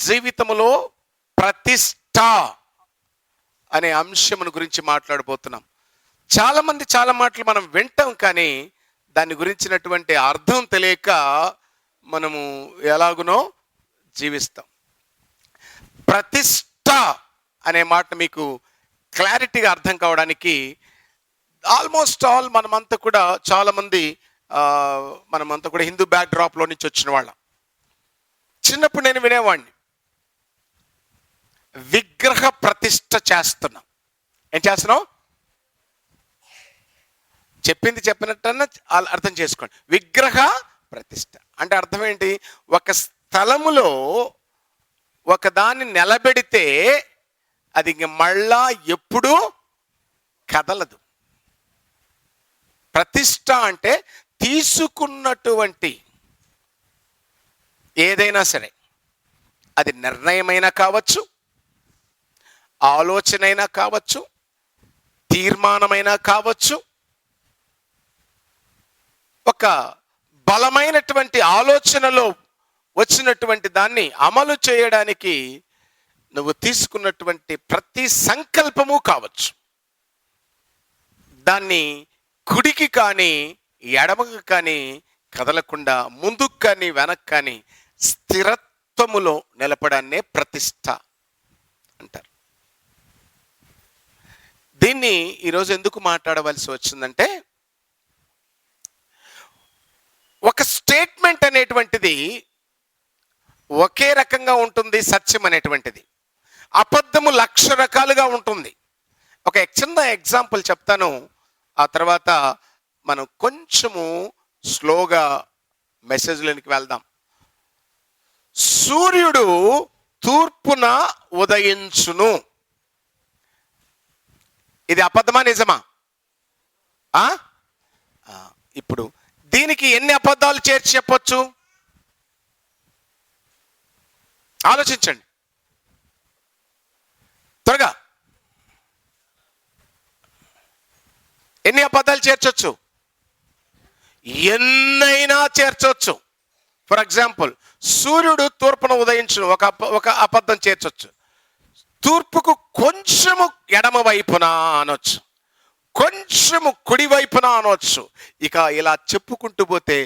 జీవితంలో ప్రతిష్ట అనే అంశమును గురించి మాట్లాడబోతున్నాం. చాలామంది చాలా మాటలు మనం వింటాం, కానీ దాని గురించినటువంటి అర్థం తెలియక మనము ఎలాగునో జీవిస్తాం. ప్రతిష్ట అనే మాట మీకు క్లారిటీగా అర్థం కావడానికి ఆల్మోస్ట్ ఆల్ మనమంతా కూడా చాలామంది మనమంతా కూడా హిందూ బ్యాక్ డ్రాప్లో నుంచి వచ్చిన వాళ్ళం. చిన్నప్పుడు నేను వినేవాడిని, విగ్రహ ప్రతిష్ట చేస్తున్నాం. ఏం చేస్తున్నాం? చెప్పింది చెప్పినట్టన్నా అర్థం చేసుకోండి. విగ్రహ ప్రతిష్ట అంటే అర్థం ఏంటి? ఒక స్థలములో ఒకదాన్ని నిలబెడితే అది మళ్ళా ఎప్పుడూ కదలదు. ప్రతిష్ట అంటే తీసుకున్నటువంటి ఏదైనా సరే, అది నిర్ణయమైనా కావచ్చు, ఆలోచనైనా కావచ్చు, తీర్మానమైనా కావచ్చు, ఒక బలమైనటువంటి ఆలోచనలో వచ్చినటువంటి దాన్ని అమలు చేయడానికి నువ్వు తీసుకున్నటువంటి ప్రతి సంకల్పము కావచ్చు. దాన్ని కుడికి కానీ ఎడమకు కానీ కదలకుండా, ముందుకు కానీ వెనక్కి కానీ స్థిరత్వములో నిలపడాన్నే ప్రతిష్ట అంటారు. దీన్ని ఈరోజు ఎందుకు మాట్లాడవలసి వచ్చిందంటే, ఒక స్టేట్మెంట్ అనేటువంటిది ఒకే రకంగా ఉంటుంది, సత్యం అనేటువంటిది. అబద్ధము 1,00,000 రకాలుగా ఉంటుంది. ఒక చిన్న ఎగ్జాంపుల్ చెప్తాను, ఆ తర్వాత మనం కొంచెము స్లోగా మెసేజ్లోనికి వెళ్దాం. సూర్యుడు తూర్పున ఉదయించును. ఇది అబద్ధమా నిజమా? ఇప్పుడు దీనికి ఎన్ని అబద్ధాలు చేర్చి చెప్పొచ్చు? ఆలోచించండి త్వరగా. ఎన్ని అబద్ధాలు చేర్చొచ్చు? ఎన్నైనా చేర్చొచ్చు. ఫర్ ఎగ్జాంపుల్, సూర్యుడు తూర్పున ఉదయించును, ఒక అబద్ధం చేర్చొచ్చు. తూర్పుకు కొంచెము ఎడమ వైపున అనొచ్చు, కొంచెము కుడి వైపున అనొచ్చు. ఇక ఇలా చెప్పుకుంటూ పోతే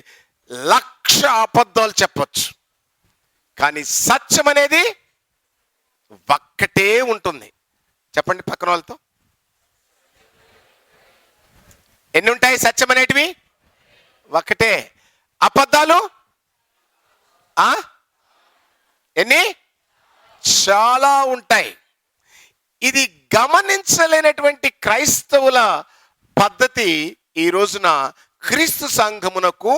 1,00,000 అబద్ధాలు చెప్పొచ్చు. కానీ సత్యం అనేది ఒక్కటే ఉంటుంది. చెప్పండి పక్కన వాళ్ళతో, ఎన్ని ఉంటాయి సత్యం అనేటివి? ఒకటే. అబద్ధాలు ఎన్ని? చాలా ఉంటాయి. ఇది గమనించలేనటువంటి క్రైస్తవుల పద్ధతి ఈ రోజున క్రీస్తు సంఘమునకు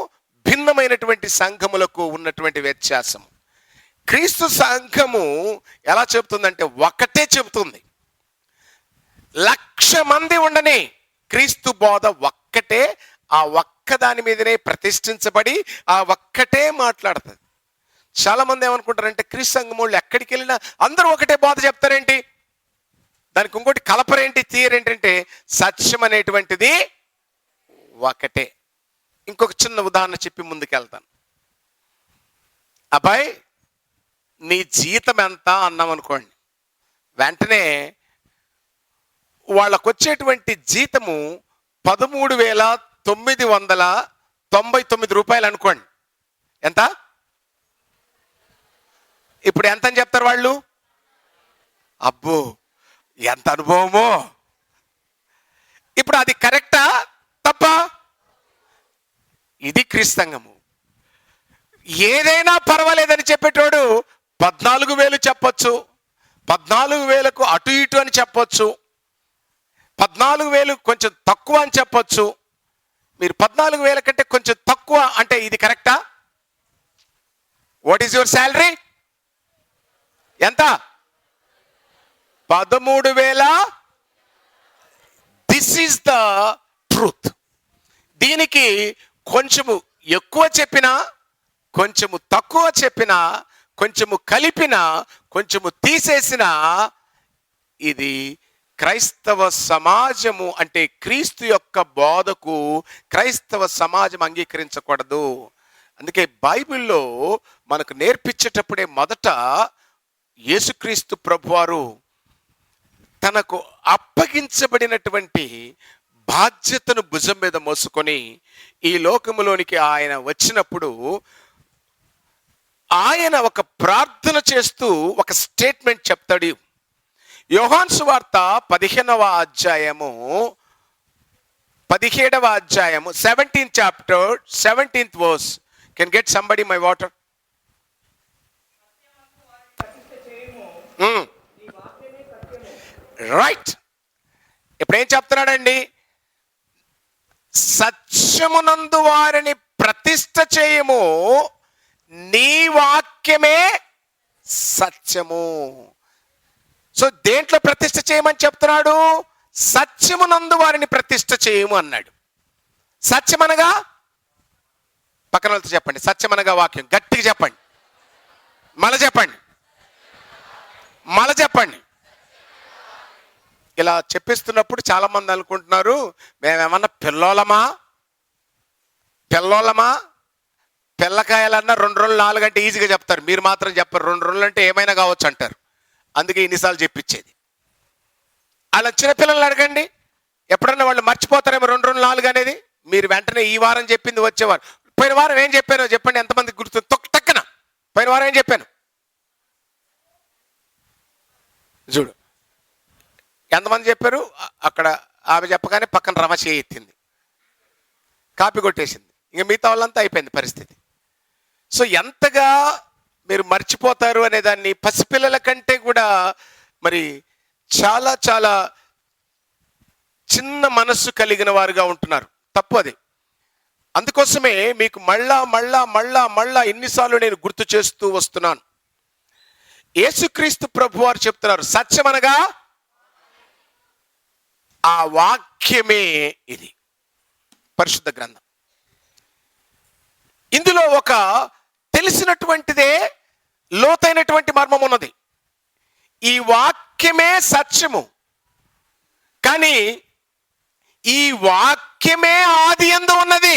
భిన్నమైనటువంటి సంఘములకు ఉన్నటువంటి వ్యత్యాసం. క్రీస్తు సంఘము ఎలా చెబుతుందంటే ఒకటే చెబుతుంది. 1,00,000 మంది ఉండని క్రీస్తు బోధ ఒక్కటే. ఆ ఒక్కదాని మీదనే ప్రతిష్ఠించబడి ఆ ఒక్కటే మాట్లాడుతుంది. చాలా మంది ఏమనుకుంటారంటే, క్రీస్తు సంఘం వాళ్ళు ఎక్కడికి వెళ్ళినా అందరూ ఒకటే బోధ చెప్తారేంటి, దానికి ఇంకోటి కలపరేంటి, తీయరేంటంటే సత్యం అనేటువంటిది ఒకటే. ఇంకొక చిన్న ఉదాహరణ చెప్పి ముందుకెళ్తాను. అబ్బాయి, నీ జీతం ఎంత అన్నాం అనుకోండి, వెంటనే వాళ్ళకు వచ్చేటువంటి జీతము 13,999 రూపాయలు అనుకోండి. ఎంత? ఇప్పుడు ఎంత అని చెప్తారు వాళ్ళు? అబ్బో ఎంత అనుభవమో. ఇప్పుడు అది కరెక్టా తప్పా? ఇది క్రీస్తు సంఘము. ఏదైనా పర్వాలేదని చెప్పేటోడు 14,000 చెప్పొచ్చు, 14,000కు అటు ఇటు అని చెప్పొచ్చు, 14,000 కొంచెం తక్కువ అని చెప్పొచ్చు. మీరు 14,000 కంటే కొంచెం తక్కువ అంటే ఇది కరెక్టా? What is your salary? ఎంత? 13,000. This is the truth. దీనికి కొంచెము ఎక్కువ చెప్పినా, కొంచెము తక్కువ చెప్పినా, కొంచెము కలిపినా, కొంచెము తీసేసినా, ఇది క్రైస్తవ సమాజము అంటే క్రీస్తు యొక్క బోధకు క్రైస్తవ సమాజం అంగీకరించకూడదు. అందుకే బైబిల్లో మనకు నేర్పించేటప్పుడే మొదట యేసుక్రీస్తు ప్రభువారు తనకు అప్పగించబడినటువంటి బాధ్యతను భుజం మీద మోసుకొని ఈ లోకములోనికి ఆయన వచ్చినప్పుడు ఆయన ఒక ప్రార్థన చేస్తూ ఒక స్టేట్మెంట్ చెప్తాడు. యోహాను సువార్త 15వ అధ్యాయము 17th chapter 17th verse. Can get somebody my water? Right. ఇప్పుడు ఏం చెప్తున్నాడండి? సత్యమునందు వారిని ప్రతిష్ఠ చేయము, నీ వాక్యమే సత్యము. సో దేంట్లో ప్రతిష్ఠ చేయమని చెప్తున్నాడు? సత్యమునందు వారిని ప్రతిష్ఠ చేయము అన్నాడు. సత్యమనగా, పక్కన వాళ్ళతో చెప్పండి, సత్యమనగా వాక్యం. గట్టిగా చెప్పండి, మళ్ళీ చెప్పండి, మళ్ళీ చెప్పండి. ఇలా చెప్పిస్తున్నప్పుడు చాలా మంది అనుకుంటున్నారు మేమేమన్నా పిల్లోలమా పిల్లకాయలన్నా 2 రోజులు 4 గంటలు ఈజీగా చెప్తారు, మీరు మాత్రం చెప్పరు. 2 రోజులు అంటే ఏమైనా కావచ్చు అంటారు. అందుకే ఇన్నిసార్లు చెప్పించేది. అలా చిన్నపిల్లలు అడగండి, ఎప్పుడన్నా వాళ్ళు మర్చిపోతారేమో 2 రోజులు 4 అనేది. మీరు వెంటనే ఈ వారం చెప్పింది వచ్చేవారు. పోయిన వారం ఏం చెప్పానో చెప్పండి, ఎంతమందికి గుర్తు? టక్కన పోయిన వారం ఏం చెప్పాను చూడు. ఎంతమంది చెప్పారు? అక్కడ ఆమె చెప్పగానే పక్కన రమ చేయి ఎత్తింది, కాపీ కొట్టేసింది. ఇంక మిగతా వాళ్ళంతా అయిపోయింది పరిస్థితి. సో ఎంతగా మీరు మర్చిపోతారు అనే దాన్ని పసిపిల్లల కంటే కూడా మరి చాలా చాలా చిన్న మనస్సు కలిగిన వారుగా ఉంటున్నారు. తప్పు అది. అందుకోసమే మీకు మళ్ళా మళ్ళా మళ్ళా మళ్ళా ఎన్నిసార్లు నేను గుర్తు చేస్తూ వస్తున్నాను. యేసుక్రీస్తు ప్రభువారు చెప్తున్నారు, సత్యమనగా ఆ వాక్యమే ఇది, పరిశుద్ధ గ్రంథం. ఇందులో ఒక తెలిసినటువంటిదే లోతైనటువంటి మర్మం ఉన్నది. ఈ వాక్యమే సత్యము, కానీ ఈ వాక్యమే ఆది యందు ఉన్నది.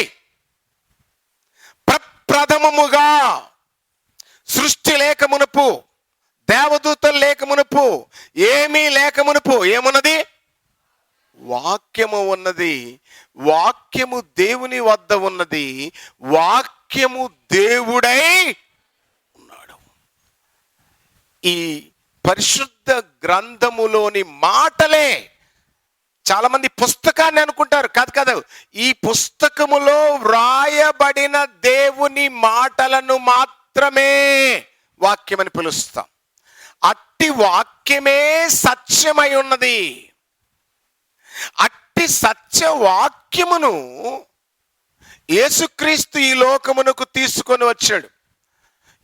ప్రప్రథమముగా సృష్టి లేకమునుపు, దేవదూతలు లేకమునుపు, ఏమీ లేకమునుపు ఏమున్నది? వాక్యము ఉన్నది. వాక్యము దేవుని వద్ద ఉన్నది. వాక్యము దేవుడై ఉన్నాడు. ఈ పరిశుద్ధ గ్రంథములోని మాటలే, చాలా మంది పుస్తకాన్ని అనుకుంటారు. కాదు, ఈ పుస్తకములో వ్రాయబడిన దేవుని మాటలను మాత్రమే వాక్యమని పిలుస్తాం. అట్టి వాక్యమే సత్యమై ఉన్నది. అట్టి సత్య వాక్యమును యేసుక్రీస్తు ఈ లోకమునకు తీసుకొని వచ్చాడు.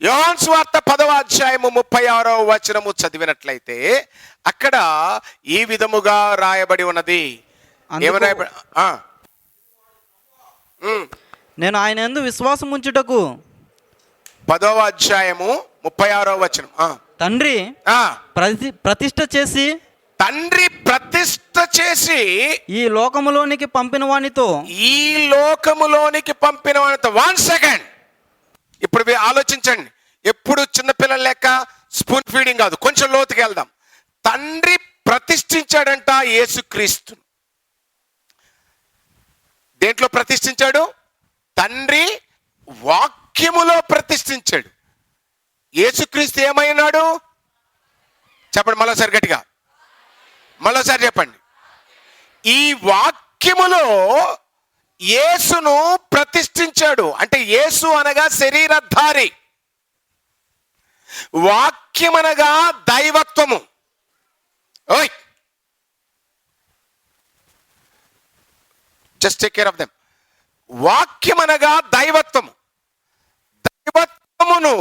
యోహాను సువార్త 10వ అధ్యాయము 36వ వచనము చదివినట్లయితే అక్కడ ఈ విధముగా రాయబడి ఉన్నది. నేను ఆయన యందు విశ్వాసం ఉంచుటకు, 10వ అధ్యాయము 36వ వచనం. తండ్రి ప్రతిష్ఠ చేసి ఈ లోకములోనికి పంపిన వానితో 1 సెకండ్. ఇప్పుడు ఆలోచించండి. ఎప్పుడు చిన్నపిల్లల లెక్క స్పూన్ ఫీడింగ్ కాదు, కొంచెం లోతుకి వెళ్దాం. తండ్రి ప్రతిష్ఠించాడంట యేసుక్రీస్తు. దేంట్లో ప్రతిష్ఠించాడు? తండ్రి వాక్యములో ప్రతిష్ఠించాడు. యేసుక్రీస్తు ఏమైనాడు? చెప్పండి మరోసారి గట్టిగా, మరోసారి చెప్పండి. ఈ వాక్యములో యేసును ప్రతిష్ఠించాడు. అంటే యేసు అనగా శరీరధారి, వాక్యమనగా దైవత్వము. ఓయ్, just take care of them. వాక్యమనగా దైవత్వము. దైవత్వమును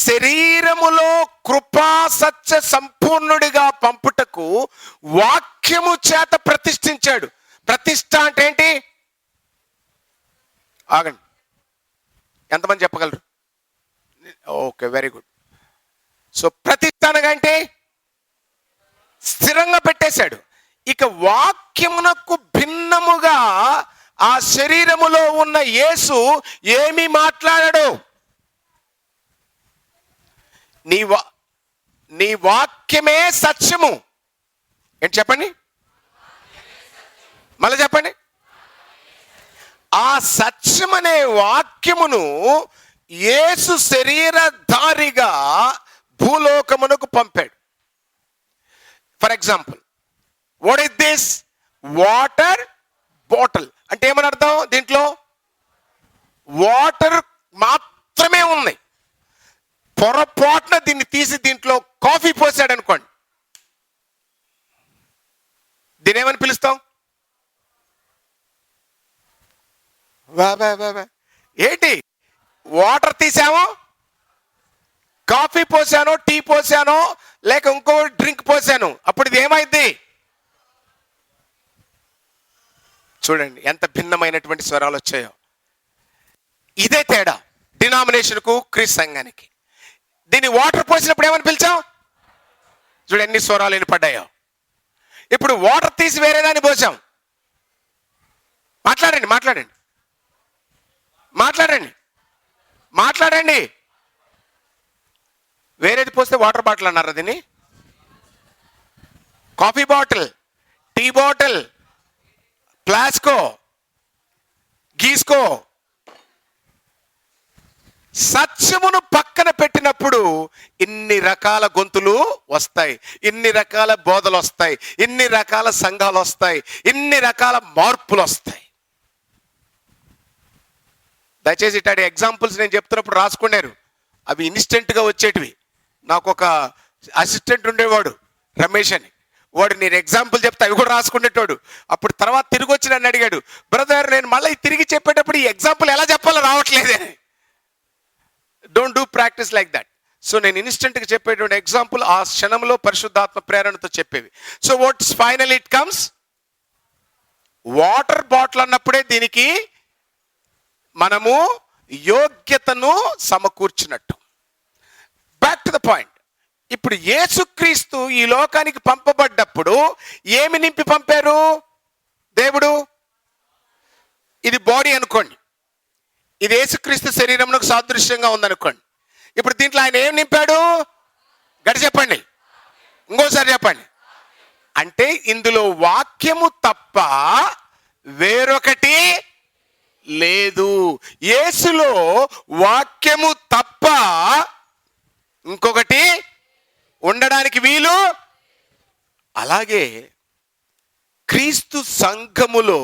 శరీరములో కృపా సత్య సంపూర్ణుడిగా పంపుటకు వాక్యము చేత ప్రతిష్ఠించాడు. ప్రతిష్ఠ అంటే ఏంటి? ఆగండి, ఎంతమంది చెప్పగలరు? Okay, very good. సో ప్రతిష్ఠ అనగా అంటే స్థిరంగా పెట్టేశాడు. ఇక వాక్యమునకు భిన్నముగా ఆ శరీరములో ఉన్న యేసు ఏమి మాట్లాడాడు? నీ వాక్యమే సత్యము. ఏంటి చెప్పండి, మళ్ళీ చెప్పండి. ఆ సత్యం అనే వాక్యమును యేసు శరీరధారిగా భూలోకమునకు పంపాడు. For example, what is this? Water bottle అంటే ఏమని అర్థం? దీంట్లో వాటర్ మాత్రమే ఉంది. పొరపాటున దీన్ని తీసి దీంట్లో కాఫీ పోసాడు అనుకోండి, దీని ఏమని పిలుస్తాం? ఏంటి, వాటర్ తీసామో, కాఫీ పోసానో, టీ పోసానో, లేక ఇంకో డ్రింక్ పోసాను, అప్పుడు ఇది ఏమైంది? చూడండి ఎంత భిన్నమైనటువంటి స్వరాలు వచ్చాయో. ఇదే తేడా డినామినేషన్కు క్రీస్తు సంఘానికి. దీన్ని వాటర్ పోసినప్పుడు ఏమని పిలిచాం? చూడు ఎన్ని స్వరాలు వినపడ్డాయో. ఇప్పుడు వాటర్ తీసి వేరే దాన్ని పోసాం. మాట్లాడండి మాట్లాడండి మాట్లాడండి మాట్లాడండి. వేరేది పోస్తే వాటర్ బాటిల్ అన్నారు. దీన్ని కాఫీ బాటిల్, టీ బాటిల్, ప్లాస్కో, గీస్కో. సత్యమును పక్కన పెట్టినప్పుడు ఇన్ని రకాల గొంతులు వస్తాయి, ఇన్ని రకాల బోధలు వస్తాయి, ఇన్ని రకాల సంఘాలు వస్తాయి, ఇన్ని రకాల మార్పులు వస్తాయి. దయచేసి ఇట్లాంటి ఎగ్జాంపుల్స్ నేను చెప్తున్నప్పుడు రాసుకున్నారు. అవి ఇన్స్టెంట్గా వచ్చేటివి. నాకు ఒక అసిస్టెంట్ ఉండేవాడు, రమేష్ అని. వాడు నేను ఎగ్జాంపుల్ చెప్తే అవి కూడా రాసుకునేటోడు. అప్పుడు తర్వాత తిరిగి వచ్చి నన్ను అడిగాడు, బ్రదర్ నేను మళ్ళీ తిరిగి చెప్పేటప్పుడు ఈ ఎగ్జాంపుల్ ఎలా చెప్పాలో రావట్లేదే. Don't do practice like that. So నేను ఇన్స్టెంట్గా చెప్పేటువంటి ఎగ్జాంపుల్ ఆ క్షణంలో పరిశుద్ధాత్మ ప్రేరణతో చెప్పేవి. So what's final it comes, water bottle అన్నప్పుడే దీనికి మనము యోగ్యతను సమకూర్చినట్టు. Back to the point. ఇప్పుడు యేసుక్రీస్తు ఈ లోకానికి పంపబడ్డప్పుడు ఏమి నింపి పంపారు దేవుడు? ఇది బాడీ అనుకోండి, ఇది యేసుక్రీస్తు శరీరమునకు సాదృశ్యంగా ఉందనుకోండి. ఇప్పుడు దీంట్లో ఆయన ఏం నింపాడు? గట్టి చెప్పండి, ఇంకోసారి చెప్పండి. అంటే ఇందులో వాక్యము తప్ప వేరొకటి లేదు. యేసులో వాక్యము తప్ప ఇంకొకటి ఉండడానికి వీలు. అలాగే క్రీస్తు సంఘములో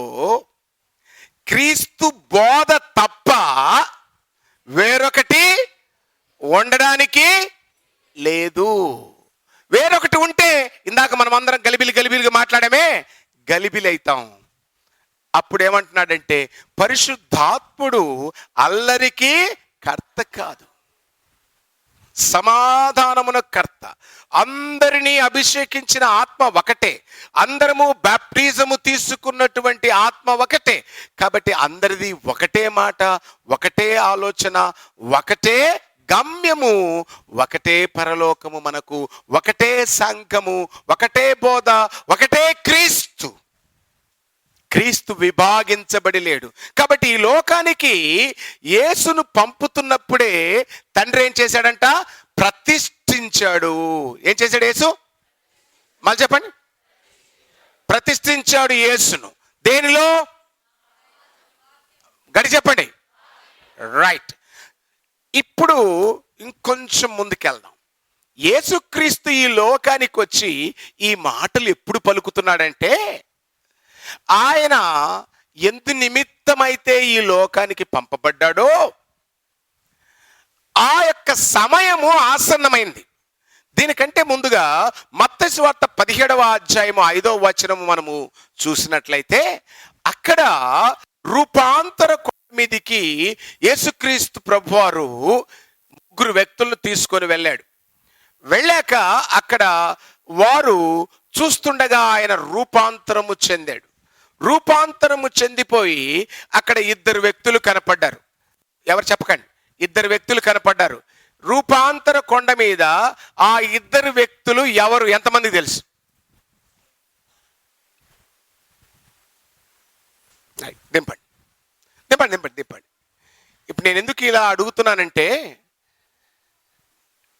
క్రీస్తు బోధ తప్ప వేరొకటి ఉండడానికి లేదు. వేరొకటి ఉంటే ఇందాక మనం అందరం గలిబిలిగా మాట్లాడామే, గలిబిలి అవుతాం. అప్పుడు ఏమంటున్నాడంటే పరిశుద్ధాత్ముడు అల్లరికి కర్త కాదు, సమాధానమున కర్త. అందరినీ అభిషేకించిన ఆత్మ ఒకటే, అందరము బాప్టిజము తీసుకున్నటువంటి ఆత్మ ఒకటే. కాబట్టి అందరిది ఒకటే మాట, ఒకటే ఆలోచన, ఒకటే గమ్యము, ఒకటే పరలోకము, మనకు ఒకటే సంఘము, ఒకటే బోధ, ఒకటే క్రీస్తు. క్రీస్తు విభాగించబడి లేడు. కాబట్టి ఈ లోకానికి యేసును పంపుతున్నప్పుడే తండ్రి ఏం చేశాడంట? ప్రతిష్ఠించాడు. ఏం చేశాడు యేసు? మళ్ళీ చెప్పండి. ప్రతిష్ఠించాడు యేసును. దేనిలో? గడి చెప్పండి. రైట్. ఇప్పుడు ఇంకొంచెం ముందుకెళ్దాం. యేసుక్రీస్తు ఈ లోకానికి వచ్చి ఈ మాటలు ఎప్పుడు పలుకుతున్నాడంటే, ఆయన ఎందు నిమిత్తమైతే ఈ లోకానికి పంపబడ్డాడో ఆ యొక్క సమయము ఆసన్నమైంది. దీనికంటే ముందుగా మత్తయి సువార్త 17వ అధ్యాయము 5వ వచనము మనము చూసినట్లయితే, అక్కడ రూపాంతర కొండ మీదికి యేసుక్రీస్తు ప్రభువారు 3 వ్యక్తులను తీసుకొని వెళ్ళాడు. వెళ్ళాక అక్కడ వారు చూస్తుండగా ఆయన రూపాంతరము చెందాడు. రూపాంతరము చెందిపోయి అక్కడ 2 వ్యక్తులు కనపడ్డారు. ఎవరు చెప్పకండి. 2 వ్యక్తులు కనపడ్డారు. రూపాంతర కొండ మీద ఆ 2 వ్యక్తులు ఎవరు? ఎంతమంది తెలుసు? దింపండి దింపండి దింపండి దింపండి. ఇప్పుడు నేను ఎందుకు ఇలా అడుగుతున్నానంటే,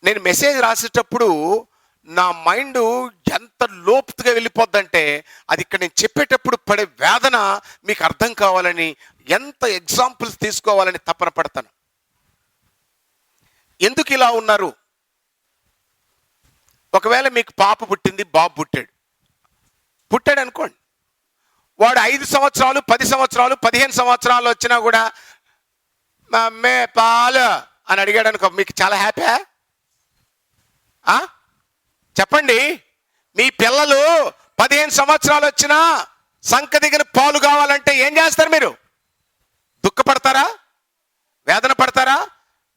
నేను మెసేజ్ రాసేటప్పుడు నా మైండ్ ఎంత లోతుగా వెళ్ళిపోద్దంటే అది ఇక్కడ నేను చెప్పేటప్పుడు పడే వేదన మీకు అర్థం కావాలని ఎంత ఎగ్జాంపుల్స్ తీసుకోవాలని తపన పడతాను. ఎందుకు ఇలా ఉన్నారు? ఒకవేళ మీకు పాప పుట్టింది, బాబు పుట్టాడు అనుకోండి. వాడు 5 సంవత్సరాలు, 10 సంవత్సరాలు, 15 సంవత్సరాలు వచ్చినా కూడా మమ్మే పాలు అని అడిగాడు అనుకో, మీకు చాలా హ్యాపీయా? చెప్పండి. మీ పిల్లలు 15 సంవత్సరాలు వచ్చినా సంక దిగిన పాలు కావాలంటే ఏం చేస్తారు? మీరు దుఃఖపడతారా? వేదన పడతారా?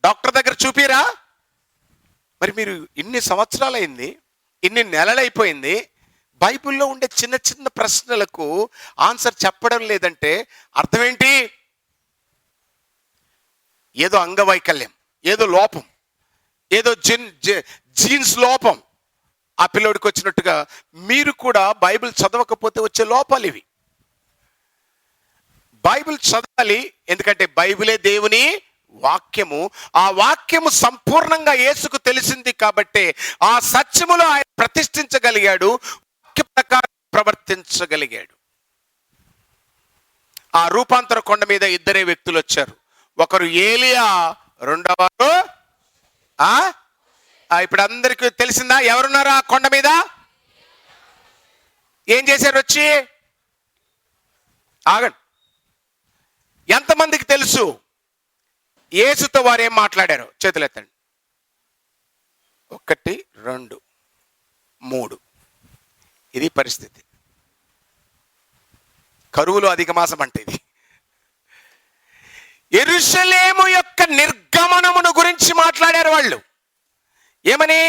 డాక్టర్ దగ్గర చూపిరా? మరి మీరు ఇన్ని సంవత్సరాలైంది, ఇన్ని నెలలైపోయింది, బైబిల్లో ఉండే చిన్న చిన్న ప్రశ్నలకు ఆన్సర్ చెప్పడం లేదంటే అర్థం ఏంటి? ఏదో అంగవైకల్యం, ఏదో లోపం, ఏదో జీన్స్ లోపం ఆ పిల్లోడికి వచ్చినట్టుగా మీరు కూడా బైబిల్ చదవకపోతే వచ్చే లోపాలు ఇవి. బైబిల్ చదవాలి, ఎందుకంటే బైబిలే దేవుని వాక్యము. ఆ వాక్యము సంపూర్ణంగా యేసుకు తెలిసింది కాబట్టి ఆ సత్యములో ఆయన ప్రతిష్ఠించగలిగాడు, వాక్య ప్రకారం ప్రవర్తించగలిగాడు. ఆ రూపాంతర కొండ మీద 2 వ్యక్తులు వచ్చారు. ఒకరు ఏలియా, రెండవరు ఇప్పుడు అందరికీ తెలిసిందా ఎవరున్నారు ఆ కొండ మీద? ఏం చేశారు వచ్చి? ఆగండి. ఎంతమందికి తెలుసు యేసుతో వారు ఏం మాట్లాడారు? చేతులు ఎత్తండి. 1, 2, 3. ఇది పరిస్థితి. కరువులో అధిక మాసం అంటే ఇది. యెరూషలేము యొక్క నిర్గమనమును గురించి మాట్లాడారు వాళ్ళు. ఏమని?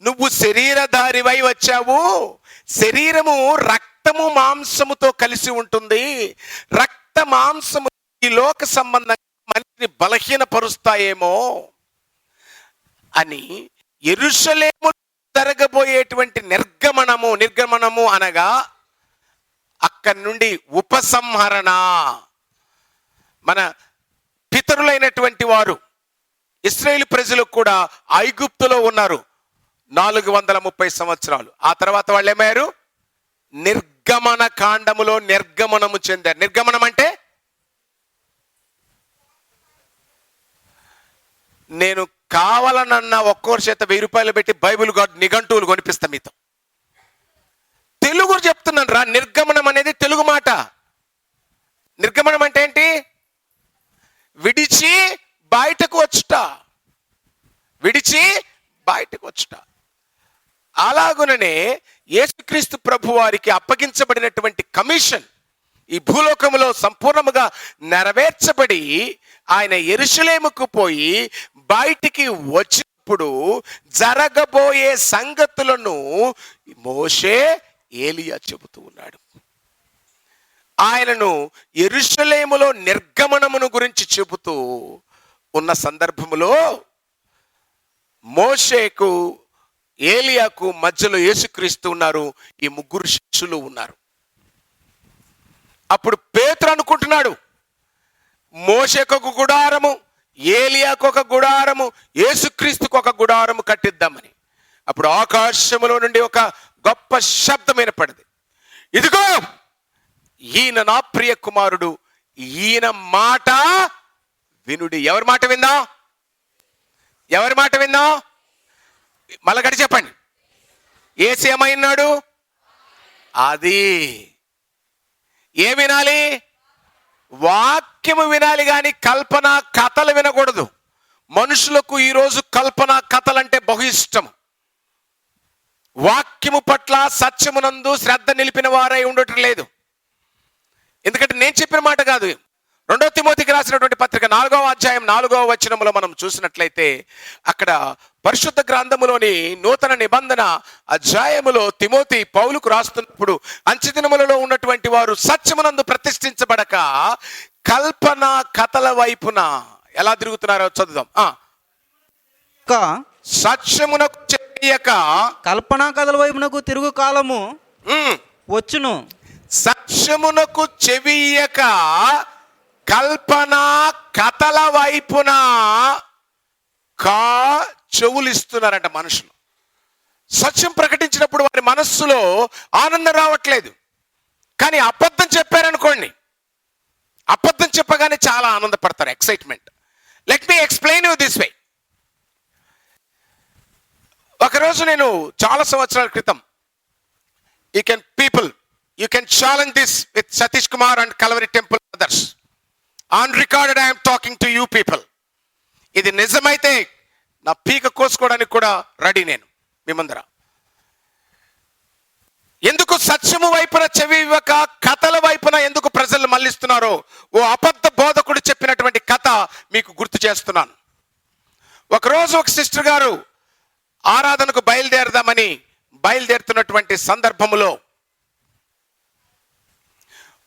నువ్వు శరీరధారివై వచ్చావు, శరీరము రక్తము మాంసముతో కలిసి ఉంటుంది, రక్త మాంసము ఈ లోక సంబంధంగా మనిషిని బలహీనపరుస్తాయేమో అని యెరూషలేము జరగబోయేటువంటి నిర్గమనము అనగా అక్కడి నుండి ఉపసంహరణ. మన పితరులైనటువంటి వారు ఇశ్రాయేలు ప్రజలు కూడా ఐగుప్తులో ఉన్నారు 430 సంవత్సరాలు. ఆ తర్వాత వాళ్ళు ఏమయ్యారు? నిర్గమన కాండములో నిర్గమనము చెందారు. నిర్గమనం అంటే నేను కావాలనన్న ఒక్కొరి చేత 1000 రూపాయలు పెట్టి బైబిల్ నిఘంటువులు కొనిపిస్తా మీతో. తెలుగు చెప్తున్నాను రా. నిర్గమనం అనేది తెలుగు మాట. నిర్గమనం అంటే ఏంటి? విడిచి బయటకు వచ్చుట, విడిచి బయటకు వచ్చుట. అలాగుననే యేసుక్రీస్తు ప్రభు వారికి అప్పగించబడినటువంటి కమిషన్ ఈ భూలోకములో సంపూర్ణముగా నెరవేర్చబడి ఆయన యెరూషలేముకు పోయి బయటికి వచ్చినప్పుడు జరగబోయే సంగతులను మోషే, ఏలియా చెబుతూ ఉన్నాడు. ఆయనను యెరూషలేములో నిర్గమనమును గురించి చెబుతూ ఉన్న సందర్భములో మోషేకు, ఏలియాకు మధ్యలో యేసుక్రీస్తు ఉన్నారు. ఈ 3 శిష్యులు ఉన్నారు. అప్పుడు పేతురు అనుకుంటున్నాడు మోషేకు ఒక గుడారము, ఏలియాకు ఒక గుడారము, యేసుక్రీస్తుకు ఒక గుడారము కట్టిద్దామని. అప్పుడు ఆకాశములో నుండి ఒక గొప్ప శబ్దం వినపడింది. ఇదిగో ఈయన నా ప్రియ కుమారుడు, ఈయన మాట వినుడి. ఎవరి మాట విందా? ఎవరి మాట విందా? మళ్ళీ గడి చెప్పండి. యేసు ఏమైనాడు? అది ఏం వినాలి? వాక్యము వినాలి, కానీ కల్పన కథలు వినకూడదు. మనుషులకు ఈరోజు కల్పన కథలంటే బహు ఇష్టము. వాక్యము పట్ల సత్యమునందు శ్రద్ధ నిలిపిన వారై ఉండటం లేదు. ఎందుకంటే నేను చెప్పిన మాట కాదు. 2 తిమోతికి రాసినటువంటి పత్రిక 4వ అధ్యాయం 4వ వచనములో మనం చూసినట్లయితే అక్కడ పరిశుద్ధ గ్రంథములోని నూతన నిబంధన అధ్యాయములో తిమోతి పౌలుకు రాస్తున్నప్పుడు అంచెదినములలో ఉన్నటువంటి వారు సత్యమునందు ప్రతిష్ఠించబడక కల్పన కథల వైపున ఎలా తిరుగుతున్నారో చదువుదాం. సత్యమునకు చెయ్యక కల్పనా కథల వైపునకు తిరుగు కాలము వచ్చును. సత్యమునకు చెవియక కల్పన కథల వైపున చెవులు ఇస్తున్నారంట మనుషులు. సత్యం ప్రకటించినప్పుడు వారి మనస్సులో ఆనందం రావట్లేదు. కానీ అబద్ధం చెప్పారనుకోండి, అబద్ధం చెప్పగానే చాలా ఆనందపడతారు, excitement. Let me explain you this way. ఒకరోజు నేను చాలా సంవత్సరాల క్రితం, you can challenge this with Satish Kumar and Calvary temple others. On recorded I'm talking to you people. ఇది నిజమైతే నా పీక కోసుకోవడానికి కూడా రెడీ నేను మీ ముందర. ఎందుకు సత్యము వైపున చెవి ఇవ్వక కథల వైపున ఎందుకు ప్రజలు మళ్ళిస్తున్నారో ఓ అబద్ధ బోధకుడు చెప్పినటువంటి కథ మీకు గుర్తు చేస్తున్నాను. ఒకరోజు ఒక సిస్టర్ గారు ఆరాధనకు బయలుదేరుతున్నటువంటి సందర్భములో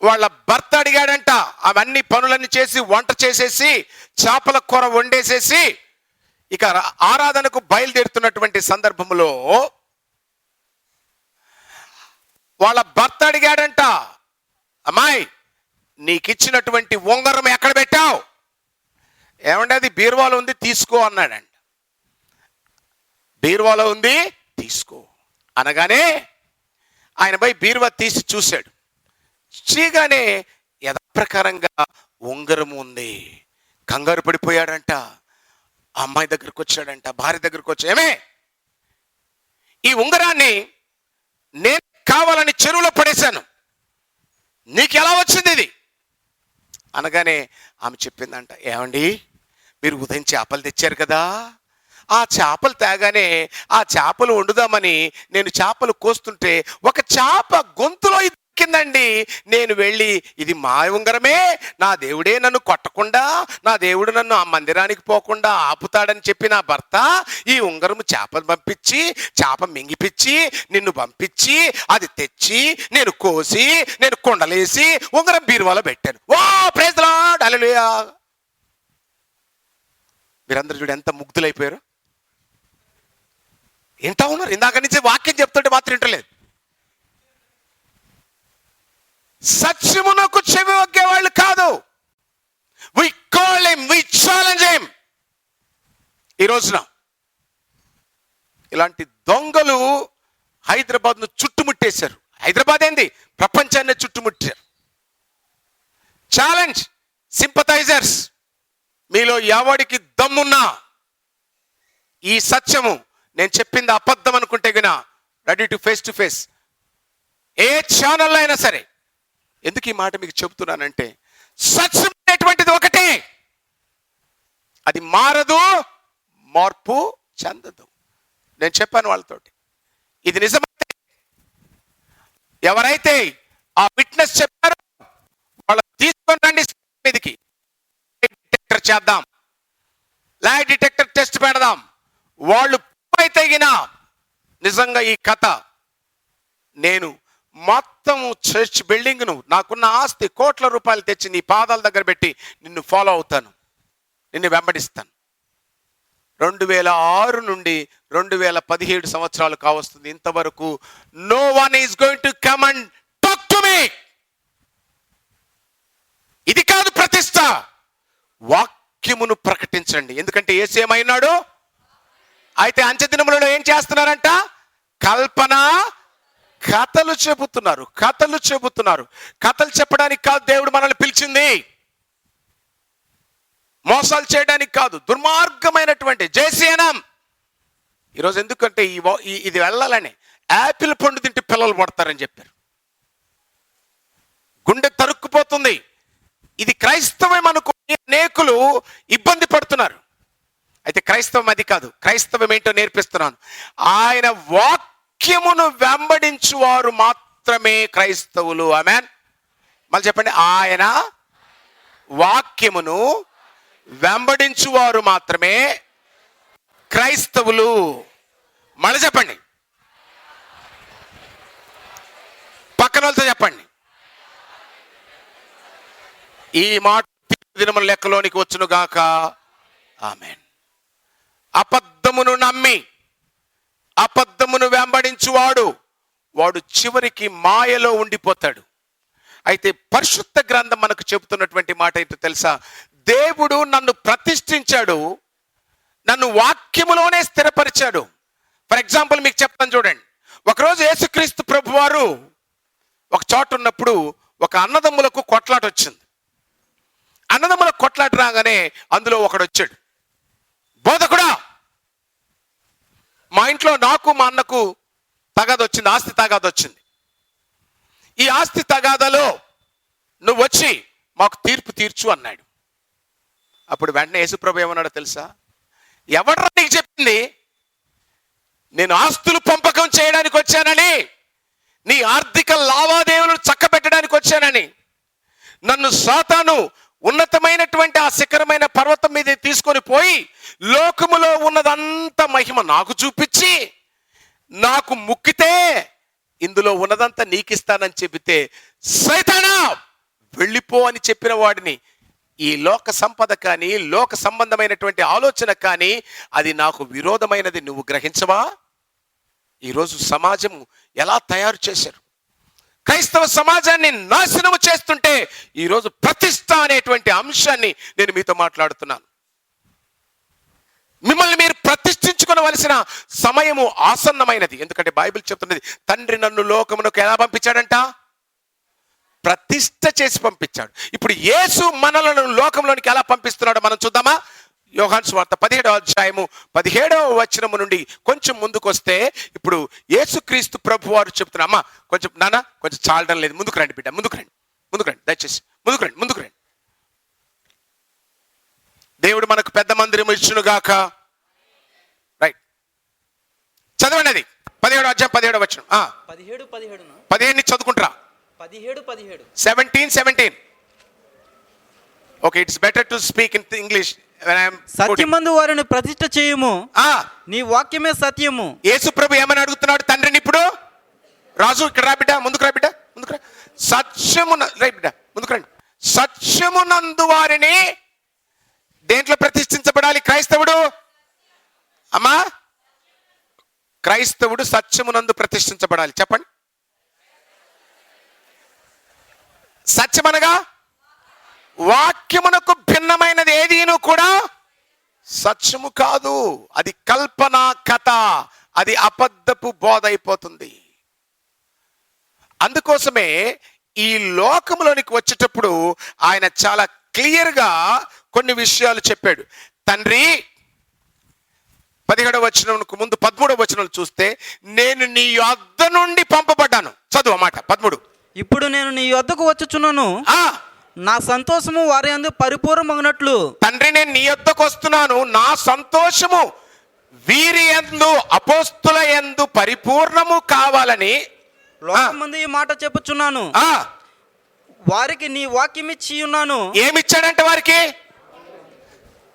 వాళ్ళ భర్త అడిగాడంట. అవన్నీ పనులన్నీ చేసి వంట చేసేసి చేపల కూర వండేసేసి ఇక ఆరాధనకు బయలుదేరుతున్నటువంటి సందర్భములో వాళ్ళ భర్త అడిగాడంట, అమ్మాయి నీకిచ్చినటువంటి ఉంగరం ఎక్కడ పెట్టావు? ఏమంటే అది బీరువాలో ఉంది, తీసుకో అన్నాడంట. బీరువాలో ఉంది, తీసుకో అనగానే ఆయన పోయి బీరువా తీసి చూశాడు. చూగానే యథాప్రకారంగా ఉంగరం ఉంది. కంగారు పడిపోయాడంట. అమ్మాయి దగ్గరకు వచ్చాడంట, భార్య దగ్గరకు వచ్చి, ఏమే ఈ ఉంగరాన్ని నేను కావాలని చెరువులో పడేశాను, నీకు ఎలా వచ్చింది ఇది అనగానే ఆమె చెప్పిందంట, ఏమండి మీరు ఉదయం చేపలు తెచ్చారు కదా, ఆ చేపలు తేగానే ఆ చేపలు వండుదామని నేను చేపలు కోస్తుంటే ఒక చేప గొంతులో కిందండి. నేను వెళ్ళి ఇది మా ఉంగరమే, నా దేవుడే నన్ను కొట్టకుండా, నా దేవుడు నన్ను ఆ మందిరానికి పోకుండా ఆపుతాడని చెప్పి నా భర్త ఈ ఉంగరము చేపను పంపించి, చేప మింగిపిచ్చి నిన్ను పంపించి అది తెచ్చి నేను కోసి నేను కుండలేసి ఉంగరం బీరువాలో పెట్టాను. ఓ ప్రైజ్ ది లార్డ్, హల్లెలూయా. మీరందరూ చూడు ఎంత ముగ్ధులైపోయారు. వింటా ఉన్నారు. ఇందాక నుంచి వాక్యం చెప్తుంటే మాత్రం వింటలేదు. సత్యమునకు చెవి ఒగ్గే వాళ్ళు కాదు. we call him, we challenge him. ఈ రోజున ఇలాంటి దొంగలు హైదరాబాద్ను చుట్టుముట్టేశారు. హైదరాబాద్ ఏంది, ప్రపంచాన్ని చుట్టుముట్టారు. ఛాలెంజ్ సింపథైజర్స్, మీలో ఎవడికి దమ్మున్నా ఈ సత్యము నేను చెప్పింది అబద్ధం అనుకుంటే గనా రెడీ టు ఫేస్ ఏ ఛానల్లో అయినా సరే. ఎందుకు ఈ మాట మీకు చెబుతున్నానంటే, సత్యం అనేటువంటిది ఒకటే, అది మారదు, మార్పు చెందదు. నేను చెప్పాను వాళ్ళతోటి, ఇది నిజమైతే ఎవరైతే ఆ విట్నెస్ చెప్పారో వాళ్ళు తీసుకొని రండి మీదికి, డిటెక్టర్ చేద్దాం, లై డిటెక్టర్ టెస్ట్ పెడదాం. వాళ్ళు తగిన నిజంగా ఈ కథ నేను మొత్తం చర్చ్ బిల్డింగ్ను, నాకున్న ఆస్తి కోట్ల రూపాయలు తెచ్చి నీ పాదాల దగ్గర పెట్టి నిన్ను ఫాలో అవుతాను, నిన్ను వెంబడిస్తాను. 2006 నుండి 2017 సంవత్సరాలు కావస్తుంది. ఇంతవరకు no one is going to come and talk to me. ఇది కాదు ప్రతిష్ట, వాక్యమును ప్రకటించండి. ఎందుకంటే యేసు ఏమైనాడు? అయితే అంచె దినములలో ఏం చేస్తున్నారంట? కల్పన కథలు చెబుతున్నారు. కథలు చెప్పడానికి కాదు దేవుడు మనల్ని పిలిచింది, మోసాలు చేయడానికి కాదు, దుర్మార్గమైనటువంటి జయసేనం. ఈరోజు ఎందుకంటే ఇది వెళ్ళాలని యాపిల్ పండు తింటే పిల్లలు పడతారని చెప్పారు. గుండె తరుక్కుపోతుంది. ఇది క్రైస్తవం అనుకుని అనేకులు ఇబ్బంది పడుతున్నారు. అయితే క్రైస్తవం అది కాదు. క్రైస్తవం ఏంటో నేర్పిస్తున్నాను. ఆయన వాక్యమును వెంబడించువారు మాత్రమే క్రైస్తవులు. ఆమేన్. మళ్ళీ చెప్పండి, ఆయన వాక్యమును వెంబడించువారు మాత్రమే క్రైస్తవులు. మళ్ళీ చెప్పండి, పక్కన వాళ్ళతో చెప్పండి. ఈ మాట దినముల లెక్కలోనికి వచ్చును గాక. ఆమేన్. అబద్ధమును నమ్మి అబద్ధమును వెంబడించువాడు వాడు చివరికి మాయలో ఉండిపోతాడు. అయితే పరిశుద్ధ గ్రంథం మనకు చెబుతున్నటువంటి మాట ఏంటో తెలుసా? దేవుడు నన్ను ప్రతిష్ఠించాడు, నన్ను వాక్యములోనే స్థిరపరిచాడు. ఫర్ ఎగ్జాంపుల్ మీకు చెప్తాను చూడండి. ఒకరోజు యేసుక్రీస్తు ప్రభు వారు ఒక చోట ఉన్నప్పుడు ఒక అన్నదమ్ములకు కొట్లాట వచ్చింది. అన్నదమ్ములకు కొట్లాట రాగానే అందులో ఒకడు వచ్చాడు, బోధకుడా, మా ఇంట్లో నాకు మా అన్నకు తగాదు వచ్చింది, ఆస్తి తగాదు వచ్చింది. ఈ ఆస్తి తగాదాలో నువ్వు వచ్చి మాకు తీర్పు తీర్చు అన్నాడు. అప్పుడు వెంటనే యేసుప్రభు ఏమన్నాడో తెలుసా? ఎవడ్రా నీకు చెప్పింది నేను ఆస్తులు పంపకం చేయడానికి వచ్చానని, నీ ఆర్థిక లావాదేవీలు చక్కబెట్టడానికి వచ్చానని? నన్ను సాతాను ఉన్నతమైనటువంటి ఆ శిఖరమైన పర్వతం మీద తీసుకొని పోయి లోకములో ఉన్నదంతా మహిమ నాకు చూపించి నాకు ముక్కితే ఇందులో ఉన్నదంతా నీకిస్తానని చెబితే, సైతానా వెళ్ళిపో అని చెప్పిన వాడిని ఈ లోక సంపద కానీ లోక సంబంధమైనటువంటి ఆలోచన కానీ అది నాకు విరోధమైనది నువ్వు గ్రహించవా? ఈరోజు సమాజం ఎలా తయారు చేశారు, క్రైస్తవ సమాజాన్ని నాశనము చేస్తుంటే ఈరోజు ప్రతిష్ట అనేటువంటి అంశాన్ని నేను మీతో మాట్లాడుతున్నాను. మిమ్మల్ని మీరు ప్రతిష్ఠించుకోవలసిన సమయము ఆసన్నమైనది. ఎందుకంటే బైబిల్ చెప్తున్నది, తండ్రి నన్ను లోకమునకు ఎలా పంపించాడంట? ప్రతిష్ఠ చేసి పంపించాడు. ఇప్పుడు యేసు మనలను లోకంలోనికి ఎలా పంపిస్తున్నాడో మనం చూద్దామా? యోహాను సువార్త 17వ అధ్యాయము 17వ వచనము నుండి కొంచెం ముందుకు వస్తే, ఇప్పుడు యేసుక్రీస్తు ప్రభు వారు చెప్తున్నా, అమ్మా కొంచెం నాన్న కొంచెం చాలడం లేదు, ముందుకు రండి బిడ్డ, ముందుకు రండి దయచేసి ముందుకు రండి. దేవుడు మనకు పెద్ద మందిరం ఇచ్చును గాక. రైట్, చదవండి అది 17వ అధ్యాయం 17వ వచనం. 17 చదువుకుంటారా? 17. Okay, it's better to speak in English. సత్యమందు వారిని ప్రతిష్ఠ చేయుము, నీ వాక్యమే సత్యము. యేసు ప్రభు ఏమని అడుగుతున్నాడు తండ్రిని? ఇప్పుడు రాజు ఇక్కడ రా బిడ్డ, ముందుకు రా బిడ్డ, ముందుకు రా. ముందుకు రండి. సత్యమునందు వారిని దేంట్లో ప్రతిష్ఠించబడాలి క్రైస్తవుడు? అమ్మా, క్రైస్తవుడు సత్యమునందు ప్రతిష్ఠించబడాలి. చెప్పండి. సత్యమనగా వాక్యమునకు భిన్నమైనది ఏదీను కూడా సత్యము కాదు. అది కల్పన కథ, అది అబద్ధపు బోధ అయిపోతుంది. అందుకోసమే ఈ లోకములోనికి వచ్చేటప్పుడు ఆయన చాలా క్లియర్గా కొన్ని విషయాలు చెప్పాడు. తండ్రి 17వ వచనంకు ముందు 13వ వచనం చూస్తే, నేను నీ యొద్ద నుండి పంపబడ్డాను. చదువు అన్నమాట 13. ఇప్పుడు నేను నీ యొద్దకు వచ్చుచున్నాను, నా సంతోషము వారి యందు పరిపూర్ణమగునట్లు. తండ్రి, నేను నీ యొద్దకు వస్తున్నాను, నా సంతోషము వీరి యందు అపోస్తుల యందు పరిపూర్ణము కావాలని లోకమందు ఈ మాట చెప్పుచున్నాను. వారికి నీ వాక్యం ఇచ్చి ఉన్నాను. ఏమిచ్చాడంటే వారికి?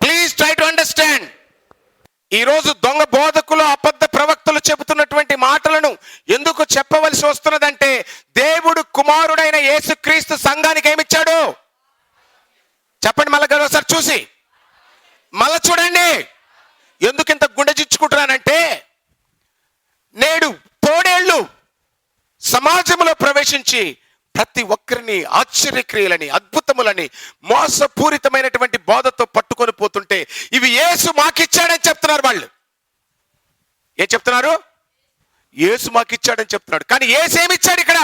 Please try to understand. ఈరోజు దొంగ బోధకులు, అబద్ధ ప్రవక్తలు చెబుతున్నటువంటి మాటలను ఎందుకు చెప్పవలసి వస్తున్నదంటే, దేవుడు కుమారుడైన యేసుక్రీస్తు సంఘానికి ఏమిచ్చాడు? చెప్పండి మళ్ళీ ఒకసారి చూసి, మళ్ళా చూడండి. ఎందుకు ఇంత గుండె జిచ్చుకుంటున్నానంటే, నేడు తోడేళ్ళు సమాజంలో ప్రవేశించి ప్రతి ఒక్కరిని ఆశ్చర్యక్రియలని, అద్భుతములని, మోసపూరితమైనటువంటి బోధతో పట్టుకొని పోతుంటే, ఇవి యేసు మాకిచ్చాడని చెప్తున్నారు వాళ్ళు. ఏం చెప్తున్నారు? యేసు మాకిచ్చాడని చెప్తున్నాడు. కానీ యేసు ఏమిచ్చాడు ఇక్కడ?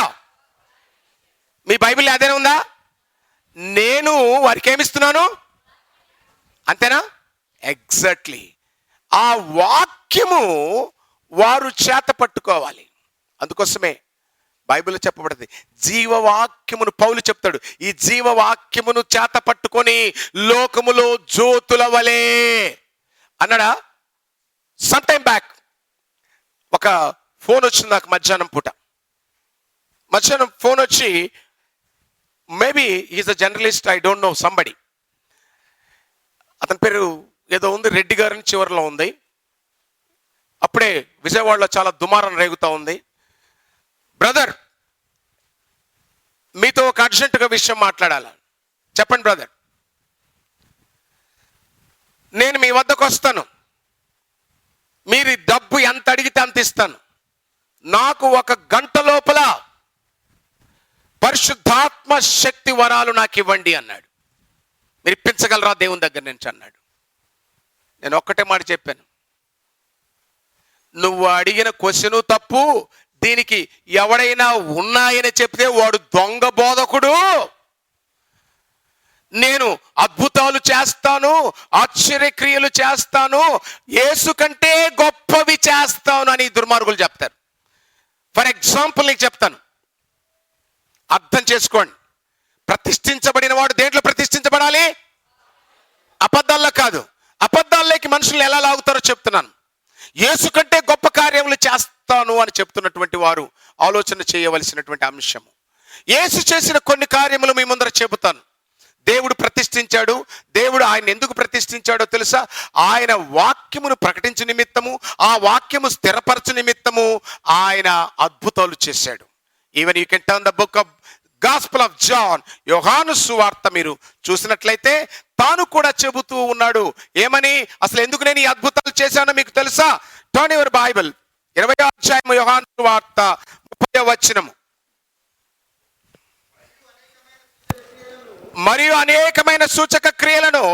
మీ బైబిల్ అదేనా ఉందా? నేను వారికి ఏమిస్తున్నాను, అంతేనా? ఎగ్జాక్ట్లీ. ఆ వాక్యము వారు చేత పట్టుకోవాలి. అందుకోసమే బైబిల్లో చెప్పబడింది, జీవవాక్యమును పౌలు చెప్తాడు, ఈ జీవవాక్యమును చేత పట్టుకొని లోకములో జ్యోతుల వలె అన్నాడా? సమ్ టైమ్ బ్యాక్ ఒక ఫోన్ వచ్చింది నాకు మధ్యాహ్నం పూట. మధ్యాహ్నం ఫోన్ వచ్చి, maybe is a journalist, I don't know, somebody. అతని పేరు ఏదో ఉంది, రెడ్డి గారిని చివరిలో ఉంది. అప్పుడే విజయవాడలో చాలా దుమారం రేగుతూ ఉంది. బ్రదర్, మీతో ఒక అర్జెంటుగా విషయం మాట్లాడాలి. చెప్పండి బ్రదర్. నేను మీ వద్దకు వస్తాను, మీరు డబ్బు ఎంత అడిగితే అంత ఇస్తాను. నాకు 1 గంట లోపల పరిశుద్ధాత్మ శక్తి వరాలు నాకు ఇవ్వండి అన్నాడు. మీరు ఇప్పించగలరా దేవుని దగ్గర నుంచి అన్నాడు. నేను ఒక్కటే మాట చెప్పాను, నువ్వు అడిగిన క్వశ్చను తప్పు, దీనికి ఎవడైనా ఉన్నాయని చెప్తే వాడు దొంగ బోధకుడు. నేను అద్భుతాలు చేస్తాను, ఆశ్చర్యక్రియలు చేస్తాను, యేసు కంటే గొప్పవి చేస్తాను అని దుర్మార్గులు చెప్తారు. ఫర్ ఎగ్జాంపుల్ నీకు చెప్తాను, అర్థం చేసుకోండి. ప్రతిష్ఠించబడిన వాడు దేంట్లో ప్రతిష్ఠించబడాలి? అబద్ధాల్లో కాదు. అబద్ధాల్లోకి మనుషులు ఎలా లాగుతారో చెప్తున్నాను. యేసు కంటే గొప్ప కార్యములు చేస్తాను అని చెప్తున్నటువంటి వారు ఆలోచన చేయవలసినటువంటి అంశము. యేసు చేసిన కొన్ని కార్యములు మీ ముందర చెబుతాను. దేవుడు ప్రతిష్ఠించాడు. దేవుడు ఆయన ఎందుకు ప్రతిష్ఠించాడో తెలుసా? ఆయన వాక్యమును ప్రకటించు నిమిత్తము, ఆ వాక్యము స్థిరపరచు నిమిత్తము ఆయన అద్భుతాలు చేశాడు. Even you can turn the book of gospel of John, యోహాను సువార్త మీరు చూసినట్లయితే తాను కూడా చెబుతూ ఉన్నాడు. ఏమని? అసలు ఎందుకు నేను ఈ అద్భుతాలు చేశానో మీకు తెలుసా? టర్న్ యువర్ బైబిల్, 20వ అధ్యాయము యోహాను సువార్త 30వ వచనము. మరియు అనేకమైన సూచక క్రియలను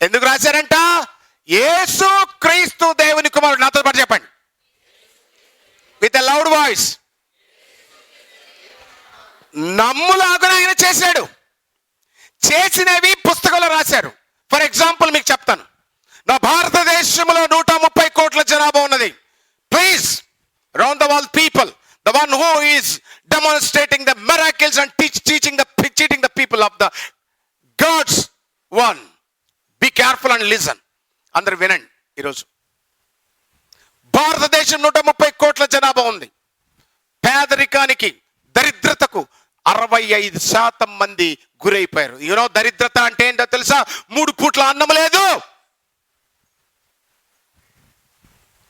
ఎందుకు రాశారంట? యేసు క్రీస్తు దేవుని కుమారుడు. నాతో పాటు చెప్పండి విత్ ఎ లౌడ్ వాయిస్. నమ్ములాగా ఆయన చేశాడు. చేసినవి పుస్తకంలో రాశారు. ఫర్ ఎగ్జాంపుల్ మీకు చెప్తాను. నా భారతదేశంలో 130 కోట్ల జనాభా ఉన్నది. Please round the world people, the one who is demonstrating the miracles and teaching the people of the God's one. Be careful and listen. అందరు వినండి. ఈరోజు భారతదేశం 130 కోట్ల జనాభా ఉంది. పేదరికానికి, దరిద్రతకు 65% మంది గురైపోయారు. యూనో దరిద్రత అంటే ఏంటో తెలుసా? 3 పూట్ల అన్నం లేదు.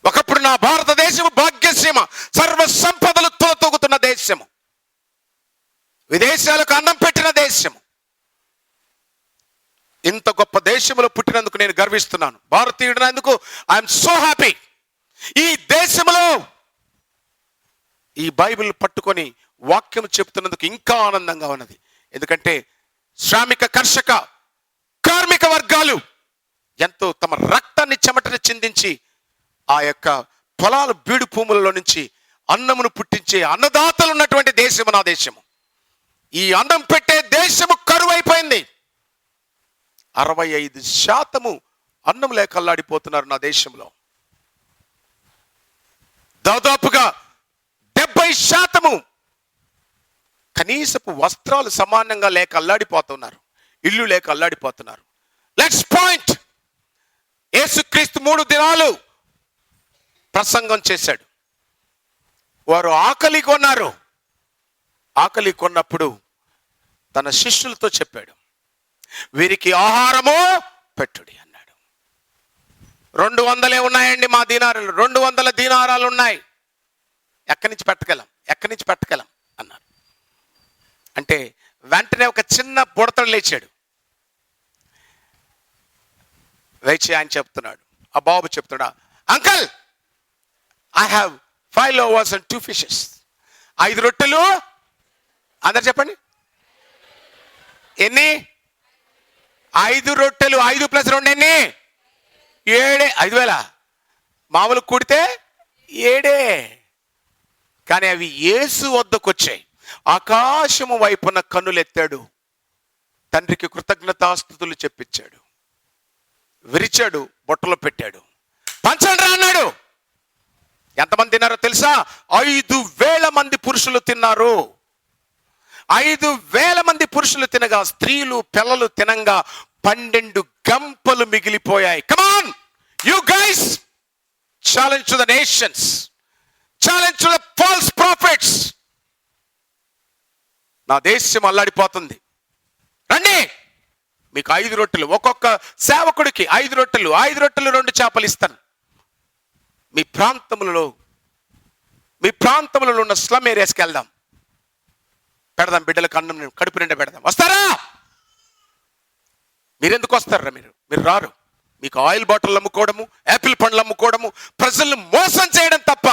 ఒకప్పుడు నా భారతదేశం భాగ్యసీమ, సర్వ సంపదలు తులతూగుతున్న దేశము, విదేశాలకు అన్నం పెట్టిన దేశము. ఇంత గొప్ప దేశంలో పుట్టినందుకు నేను గర్విస్తున్నాను. భారతీయుడినందుకు ఐఎమ్ సో హ్యాపీ. ఈ దేశంలో ఈ బైబిల్ పట్టుకొని వాక్యం చెప్తున్నందుకు ఇంకా ఆనందంగా ఉన్నది. ఎందుకంటే శ్రామిక, కర్షక, కార్మిక వర్గాలు ఎంతో తమ రక్తాన్ని, చెమటని చిందించి ఆ యొక్క పొలాలు, బీడు భూములలో నుంచి అన్నమును పుట్టించే అన్నదాతలు ఉన్నటువంటి దేశము నా దేశము. ఈ అన్నం పెట్టే దేశము కరువైపోయింది. 65% అన్నం లేక అల్లాడిపోతున్నారు నా దేశంలో. దాదాపుగా 70% కనీసపు వస్త్రాలు సమానంగా లేక అల్లాడిపోతున్నారు. ఇల్లు లేక అల్లాడిపోతున్నారు. Let's point. యేసుక్రీస్తు 3 దినాలు ప్రసంగం చేశాడు. వారు ఆకలి కొన్నారు. ఆకలి కొన్నప్పుడు తన శిష్యులతో చెప్పాడు, వీరికి ఆహారము పెట్టుడి అన్నాడు. 200 ఉన్నాయండి మా దీనారాలు, 200 దీనారాలు ఉన్నాయి. ఎక్కడి నుంచి పెట్టగలం అన్నారు. అంటే వెంటనే ఒక చిన్న బుడతడు లేచాడు. లేచి ఆయన చెప్తున్నాడు, ఆ బాబు చెప్తున్నా, uncle I have 5 loaves and 2 fishes. 5 రొట్టెలు. అందరు చెప్పండి ఎన్ని? 5 రొట్టెలు. 5 + 2 ఎన్ని? 7. 5,000 మామూలు కూడితే 7. కానీ అవి యేసు వద్దకు వచ్చాయి. ఆకాశము వైపున కన్నులెత్తాడు. తండ్రికి కృతజ్ఞతాస్తుతులు చెప్పించాడు. విరిచాడు, బొట్టలో పెట్టాడు. పంచండి రా అన్నాడు. ఎంతమంది తిన్నారో తెలుసా? 5,000 మంది పురుషులు తిన్నారు. 5,000 మంది పురుషులు తినగా, స్త్రీలు పిల్లలు తినంగా 12 గంపలు మిగిలిపోయాయి. Come on you guys, challenge to the nations, challenge to the false prophets. నా దేశం అల్లాడిపోతుంది. రండి, మీకు 5 రొట్టెలు, ఒక్కొక్క సేవకుడికి 5 రొట్టెలు, 5 రొట్టెలు 2 చేపలు ఇస్తాను. మీ ప్రాంతములలో ఉన్న స్లమ్ ఏరియాస్కి వెళ్దాం, పెడదాం, బిడ్డలకు అన్నం కడుపు నిండా పెడదాం. వస్తారా? మీరెందుకు వస్తారా? మీరు రారు. మీకు ఆయిల్ బాటిల్ అమ్ముకోవడము, యాపిల్ పండ్లు అమ్ముకోవడము, ప్రజలను మోసం చేయడం తప్ప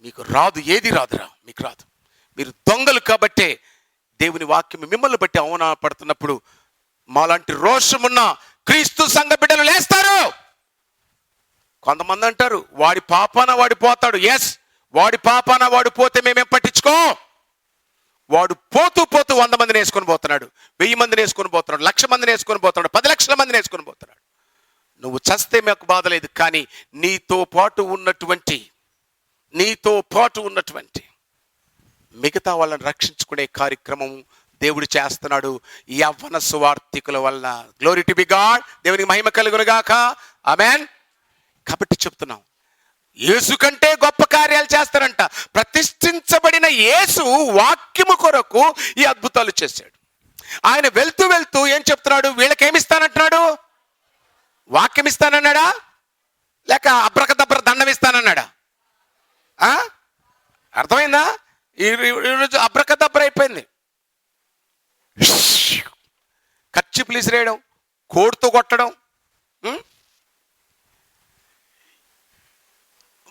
మీకు రాదు, ఏది రాదురా, మీకు రాదు. మీరు దొంగలు కాబట్టే దేవుని వాక్యం మిమ్మల్ని బట్టి అవమానపడుతున్నప్పుడు మాలాంటి రోషమున్న క్రీస్తు సంఘ బిడ్డలు లేస్తారు. కొంతమంది అంటారు వాడి పాపాన వాడి పోతాడు. ఎస్, వాడి పాపాన వాడు పోతే మేమేం పట్టించుకో. వాడు పోతూ పోతూ 100 మందిని వేసుకొని పోతున్నాడు, 1000 మందిని వేసుకొని పోతున్నాడు, 1,00,000 మందిని వేసుకొని పోతున్నాడు, 10 లక్షల మందిని వేసుకొని పోతున్నాడు. నువ్వు చస్తే మాకు బాధ లేదు, కానీ నీతో పాటు ఉన్నటువంటి మిగతా వాళ్ళని రక్షించుకునే కార్యక్రమం దేవుడు చేస్తున్నాడు ఈ యవ్వన సువార్థికుల వల్ల. Glory to be God. దేవునికి మహిమ కలుగును గాక. ఆమేన్. కాబట్టి చెప్తున్నాం, యేసు కంటే గొప్ప కార్యాలు చేస్తారంట. ప్రతిష్ఠించబడిన యేసు వాక్యము కొరకు ఈ అద్భుతాలు చేశాడు. ఆయన వెళ్తూ వెళ్తూ ఏం చెప్తున్నాడు? వీళ్ళకేమిస్తానంటున్నాడు? వాక్యం ఇస్తానన్నాడా, లేక అబ్రకదబ్ర దండం ఇస్తానన్నాడా? అర్థమైందా? ఈరోజు అబ్రకదబ్ర అయిపోయింది. కర్చీపులు విసిరేయడం, కోడుతో కొట్టడం.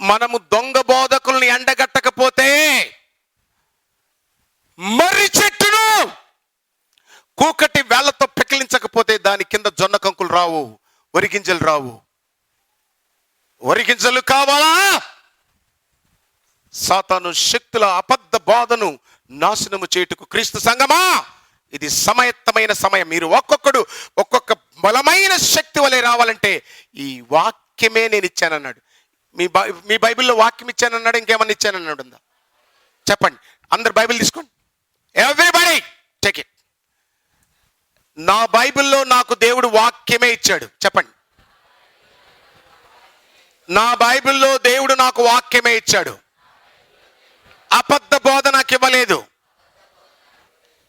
మనము దొంగ బోధకుల్ని ఎండగట్టకపోతే మర్రి చెట్టును కూకటి వేళ్లతో పెకిలించకపోతే దాని కింద జొన్న కంకులు రావు, వరి గింజలు రావు. వరి గింజలు కావాలా? సాతాను శక్తుల అబద్ధ బోధను నాశనము చేయుటకు క్రీస్తు సంఘమా, ఇది సమయత్తమైన సమయం. మీరు ఒక్కొక్క బలమైన శక్తి వలె రావాలంటే ఈ వాక్యమే నేను ఇచ్చానన్నాడు. మీ బైబిల్లో వాక్యం ఇచ్చానన్నాడు, ఇంకేమన్నా ఇచ్చానన్నాడు ఉందా? చెప్పండి. అందరు బైబిల్ తీసుకోండి. Everybody take it. నా బైబిల్లో నాకు దేవుడు వాక్యమే ఇచ్చాడు. చెప్పండి. నా బైబిల్లో దేవుడు నాకు వాక్యమే ఇచ్చాడు. అబద్ధ బోధ నాకు ఇవ్వలేదు.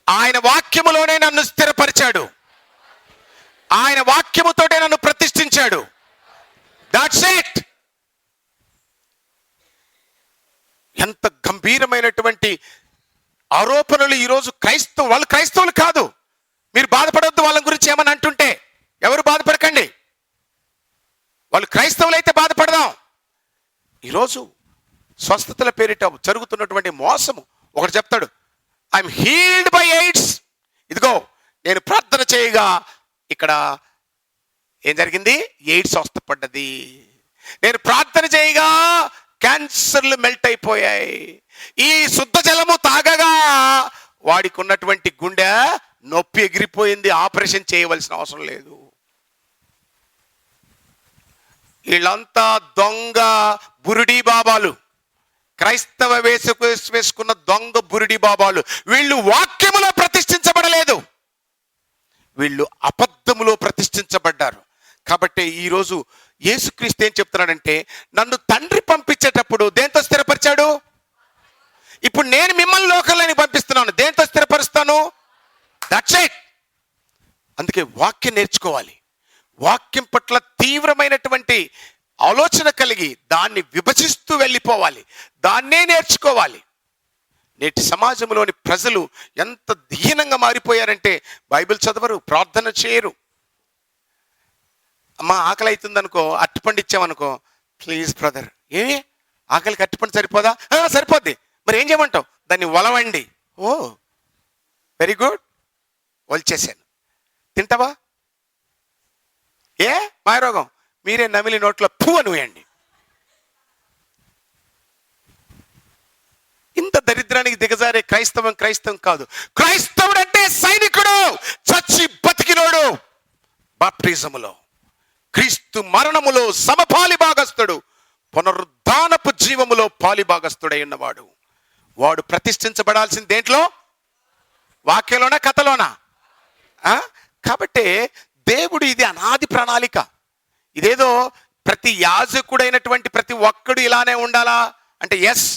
ఆయన వాక్యములోనే నన్ను స్థిరపరిచాడు. ఆయన వాక్యముతోటే నన్ను ప్రతిష్ఠించాడు. That's it. ఎంత గంభీరమైనటువంటి ఆరోపణలు ఈరోజు వాళ్ళు క్రైస్తవులు కాదు. మీరు బాధపడవద్దు వాళ్ళ గురించి ఏమని అంటుంటే. ఎవరు బాధపడకండి. వాళ్ళు క్రైస్తవులు అయితే బాధపడదాం. ఈరోజు స్వస్థతల పేరిట జరుగుతున్నటువంటి మోసము. ఒకటి చెప్తాడు, ఐఎమ్ హీల్డ్ బై ఎయిడ్స్. ఇదిగో నేను ప్రార్థన చేయగా ఇక్కడ ఏం జరిగింది? ఎయిడ్స్ స్వస్థపడ్డది. నేను ప్రార్థన చేయగా క్యాన్సర్లు మెల్ట్ అయిపోయాయి. ఈ శుద్ధ జలము తాగగా వాడికి ఉన్నటువంటి గుండె నొప్పి ఎగిరిపోయింది, ఆపరేషన్ చేయవలసిన అవసరం లేదు. వీళ్ళంతా దొంగ బురుడి బాబాలు, క్రైస్తవ వేసుకున్న దొంగ బురుడి బాబాలు. వీళ్ళు వాక్యములో ప్రతిష్ఠించబడలేదు, వీళ్ళు అబద్ధములో ప్రతిష్ఠించబడ్డారు. కాబట్టి ఈరోజు యేసుక్రీస్తు ఏం చెప్తున్నాడంటే, నన్ను తండ్రి పంపించేటప్పుడు దేంతో స్థిరపరిచాడు? ఇప్పుడు నేను మిమ్మల్ని లోకంలోని పంపిస్తున్నాను, దేంతో స్థిరపరుస్తాను? That's it. అందుకే వాక్యం నేర్చుకోవాలి. వాక్యం పట్ల తీవ్రమైనటువంటి ఆలోచన కలిగి దాన్ని విభజిస్తూ వెళ్ళిపోవాలి. దాన్నే నేర్చుకోవాలి. నేటి సమాజంలోని ప్రజలు ఎంత దీనంగా మారిపోయారంటే బైబిల్ చదవరు, ప్రార్థన చేయరు. అమ్మా ఆకలి అవుతుంది అనుకో, అరటిపండు ఇచ్చామనుకో, ప్లీజ్ బ్రదర్, ఏమి ఆకలికి అరటిపండు సరిపోదా? సరిపోద్ది. మరి ఏం చేయమంటావు? దాన్ని వలవండి. ఓ వెరీ గుడ్, వలిచేసాను, తింటావా? ఏ మాయరోగం? మీరే నమిలి నోట్లో పువ్వు వేయండి. ఇంత దరిద్రానికి దిగజారే క్రైస్తవం కాదు. క్రైస్తవుడు అంటే సైనికుడు, చచ్చి బతికినోడు. బాప్టిజములో, క్రీస్తు మరణములో సమపాలి భాగస్థుడు, పునరుద్ధానపు జీవములో పాలి భాగస్థుడై ఉన్నవాడు. వాడు ప్రతిష్ఠించబడాల్సింది దేంట్లో? వాక్యంలోనా, కథలోనా? కాబట్టి దేవుడు ఇది అనాది ప్రణాళిక. ఇదేదో ప్రతి యాజకుడైనటువంటి ప్రతి ఒక్కడు ఇలానే ఉండాలా అంటే ఎస్,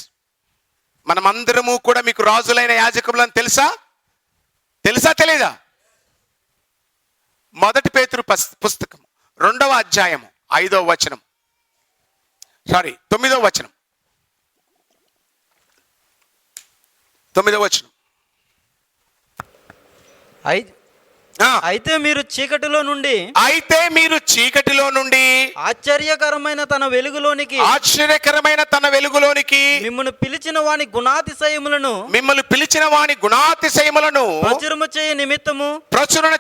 మనమందరము కూడా మీకు రాజులైన యాజకులని తెలుసా తెలీదా? 1 పేతురు పుస్తకం 2వ అధ్యాయము 5వ వచనం, 9వ వచనం, 9వ వచనం. అయితే మీరు చీకటిలో నుండి ఆశ్చర్యకరమైన తన వెలుగులోనికి మిమ్మల్ని పిలిచిన వాని గుణాతిశయములను ప్రచురణ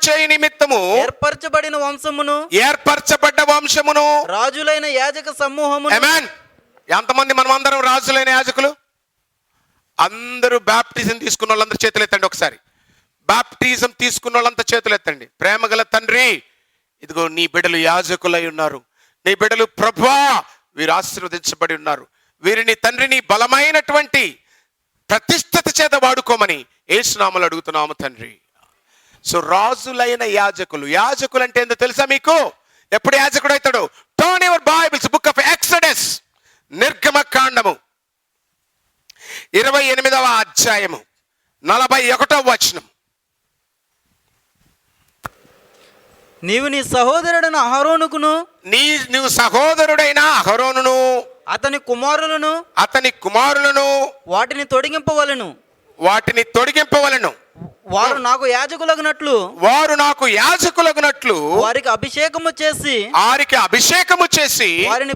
చేయ నిమిత్తము ఏర్పరచబడ్డ వంశమును రాజులైన యాజక సమూహము. ఆమేన్. ఎంతమంది మనం అందరం రాజులైన యాజకులు? అందరూ బాప్టిజం తీసుకున్న వాళ్ళందరూ చేతులు ఎత్తండి ఒకసారి. బాప్టిజం తీసుకున్న వాళ్ళంతా చేతులు ఎత్తండి. ప్రేమగల తండ్రి, ఇదిగో నీ బిడ్డలు యాజకులై ఉన్నారు. నీ బిడ్డలు ప్రభువా వీరు ఆశీర్వదించబడి ఉన్నారు. వీరిని తండ్రి నీ బలమైనటువంటి ప్రతిష్టత చేత వాడుకోమని యేసు నామములో అడుగుతున్నాము తండ్రి. సో రాజులైన యాజకులు అంటే ఏందో తెలుసా మీకు? ఎప్పుడు యాజకుడు అవుతాడు? Turn your Bibles, book of Exodus, నిర్గమకాండము 28వ అధ్యాయము 41వ వచనం. నీవు నీ సహోదరుడైన అహరోనుకును నీవు సహోదరుడైన అహరోనును అతని కుమారులను వాటిని తొడిగింపవలెను. వారు నాకు యాజకులగునట్లు వారికి అభిషేకము చేసి వారిని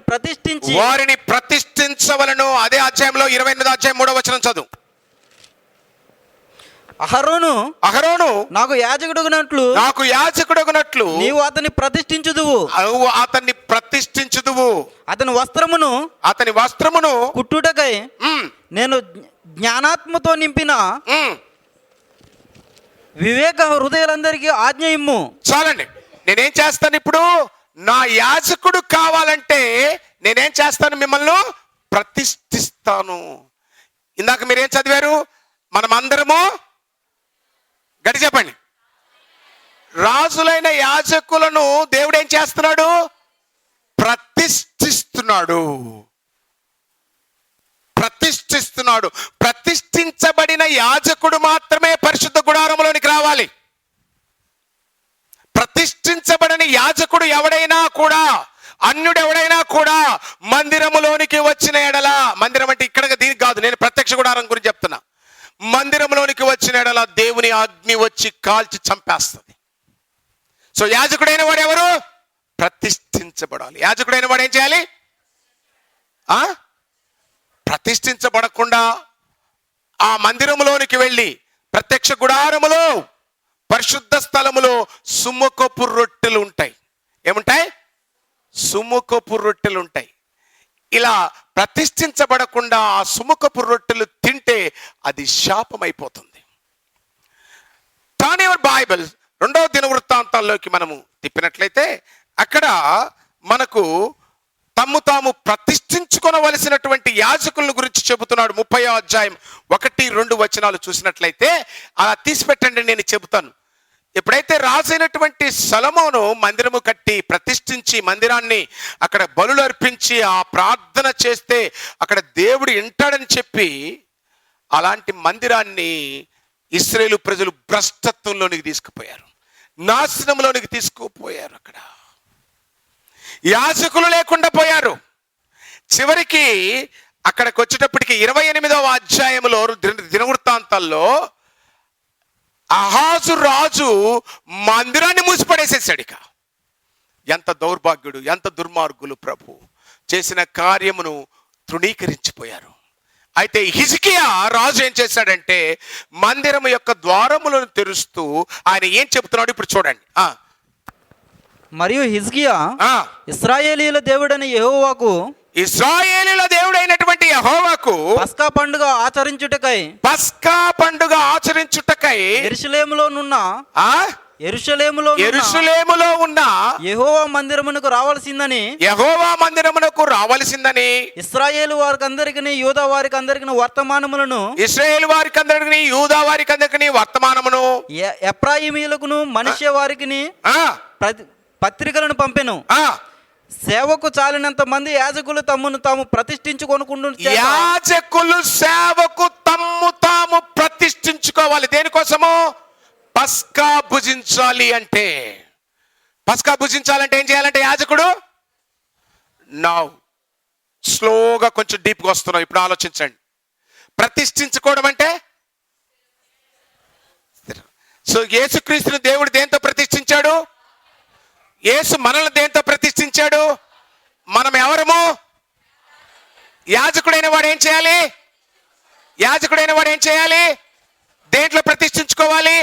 ప్రతిష్ఠించవలను. అదే అధ్యాయంలో 28వ అధ్యాయం 3వ వచనం చదువు. అహరోను నాకు యాజకుడగునట్లు నీవు అతన్ని ప్రతిష్ఠించుదువు. అతని వస్త్రమును కుట్టుటకై నేను జ్ఞానాత్మతో నింపిన వివేక హృదయాలందరికీ ఆజ్ఞ ఇమ్ము. చాలండి. నేనేం చేస్తాను ఇప్పుడు? నా యాజకుడు కావాలంటే నేనేం చేస్తాను? మిమ్మల్ని ప్రతిష్ఠిస్తాను. ఇందాక మీరేం చదివారు? మనమందరము గట్టి చెప్పండి. రాజులైన యాజకులను దేవుడు ఏం చేస్తున్నాడు? ప్రతిష్ఠిస్తున్నాడు. ప్రతిష్ఠించబడిన యాజకుడు మాత్రమే పరిశుద్ధ గుడారములోనికి రావాలి. ప్రతిష్ఠించబడిన యాజకుడు ఎవడైనా కూడా, అన్యుడెవడైనా కూడా మందిరములోనికి వచ్చిన ఎడల, మందిరం అంటే ఇక్కడ దీనికి కాదు, నేను ప్రత్యక్ష గుడారం గురించి చెప్తున్నా. మందిరంలోనికి వచ్చిన ఎడల దేవుని అగ్ని వచ్చి కాల్చి చంపేస్తుంది. సో యాజకుడైన వాడు ఎవరు? ప్రతిష్ఠించబడాలి. యాజకుడైన వాడు ఏం చేయాలి? ప్రతిష్ఠించబడకుండా ఆ మందిరములోనికి వెళ్ళి ప్రత్యక్ష గుడారములో పరిశుద్ధ స్థలములో సుముఖపు రొట్టెలు ఉంటాయి. ఏముంటాయి? సుముఖపు రొట్టెలు ఉంటాయి. ఇలా ప్రతిష్ఠించబడకుండా ఆ సుముఖపు రొట్టెలు తింటే అది శాపమైపోతుంది. టర్న్ యువర్ బైబిల్ 2వ దినవృత్తాంతాల్లోకి మనము తిప్పినట్లయితే అక్కడ మనకు తాము ప్రతిష్ఠించుకొనవలసినటువంటి యాజకుల గురించి చెబుతున్నాడు. 30వ అధ్యాయం 1-2 వచనాలు చూసినట్లయితే, అలా తీసిపెట్టండి, నేను చెబుతాను. ఎప్పుడైతే రాజైనటువంటి సొలొమోను మందిరము కట్టి ప్రతిష్ఠించి మందిరాన్ని అక్కడ బలులు అర్పించి ఆ ప్రార్థన చేస్తే అక్కడ దేవుడు వింటాడని చెప్పి అలాంటి మందిరాన్ని ఇశ్రాయేలు ప్రజలు భ్రష్టత్వంలోనికి తీసుకుపోయారు, నాశనంలోనికి తీసుకుపోయారు. అక్కడ యాజకులు లేకుండా పోయారు. చివరికి అక్కడికి వచ్చేటప్పటికి 28వ అధ్యాయంలో దినవృత్తాంతాల్లో అహాజు రాజు మందిరాన్ని మూసిపడేసేసాడు. ఇక ఎంత దౌర్భాగ్యుడు, ఎంత దుర్మార్గులు! ప్రభు చేసిన కార్యమును తృణీకరించిపోయారు. అయితే హిజ్కియా రాజు ఏం చేశాడంటే మందిరం యొక్క ద్వారములను తెరుస్తూ ఆయన ఏం చెబుతున్నాడు ఇప్పుడు చూడండి. మరియు హిజ్కియా ఇశ్రాయేలీయుల దేవుడైన దేవుడైనటువంటి యెహోవాకు పస్కా పండుగ ఆచరించుటకై యెరూషలేములో ఉన్న యెహోవా మందిరమునకు రావాల్సిందని ఇశ్రాయేలు వారికందరికీ యూదా వారికందరికీ వర్తమానమును ఎఫ్రాయిమీయులకును మనష్య వారికిని పత్రికలను పంపెను. సేవకు చాలినంత మంది యాజకులు తమ్మును తాము ప్రతిష్ఠించుకోవాలి. దేనికోసము? పస్కా భుజించాలి. అంటే పస్కా భుజించాలంటే ఏం చేయాలంటే యాజకుడు స్లోగా కొంచెం డీప్గా వస్తున్నాం. ఇప్పుడు ఆలోచించండి. ప్రతిష్ఠించుకోవడం అంటే సో యేసుక్రీస్తుని దేవుడు దేంతో ప్రతిష్ఠించాడు? యేసు మనల్ని దేంతో ప్రతిష్ఠించాడు? మనం ఎవరము? యాజకుడైన వాడు ఏం చేయాలి? యాజకుడైన వాడు ఏం చేయాలి? దేంట్లో ప్రతిష్ఠించుకోవాలి?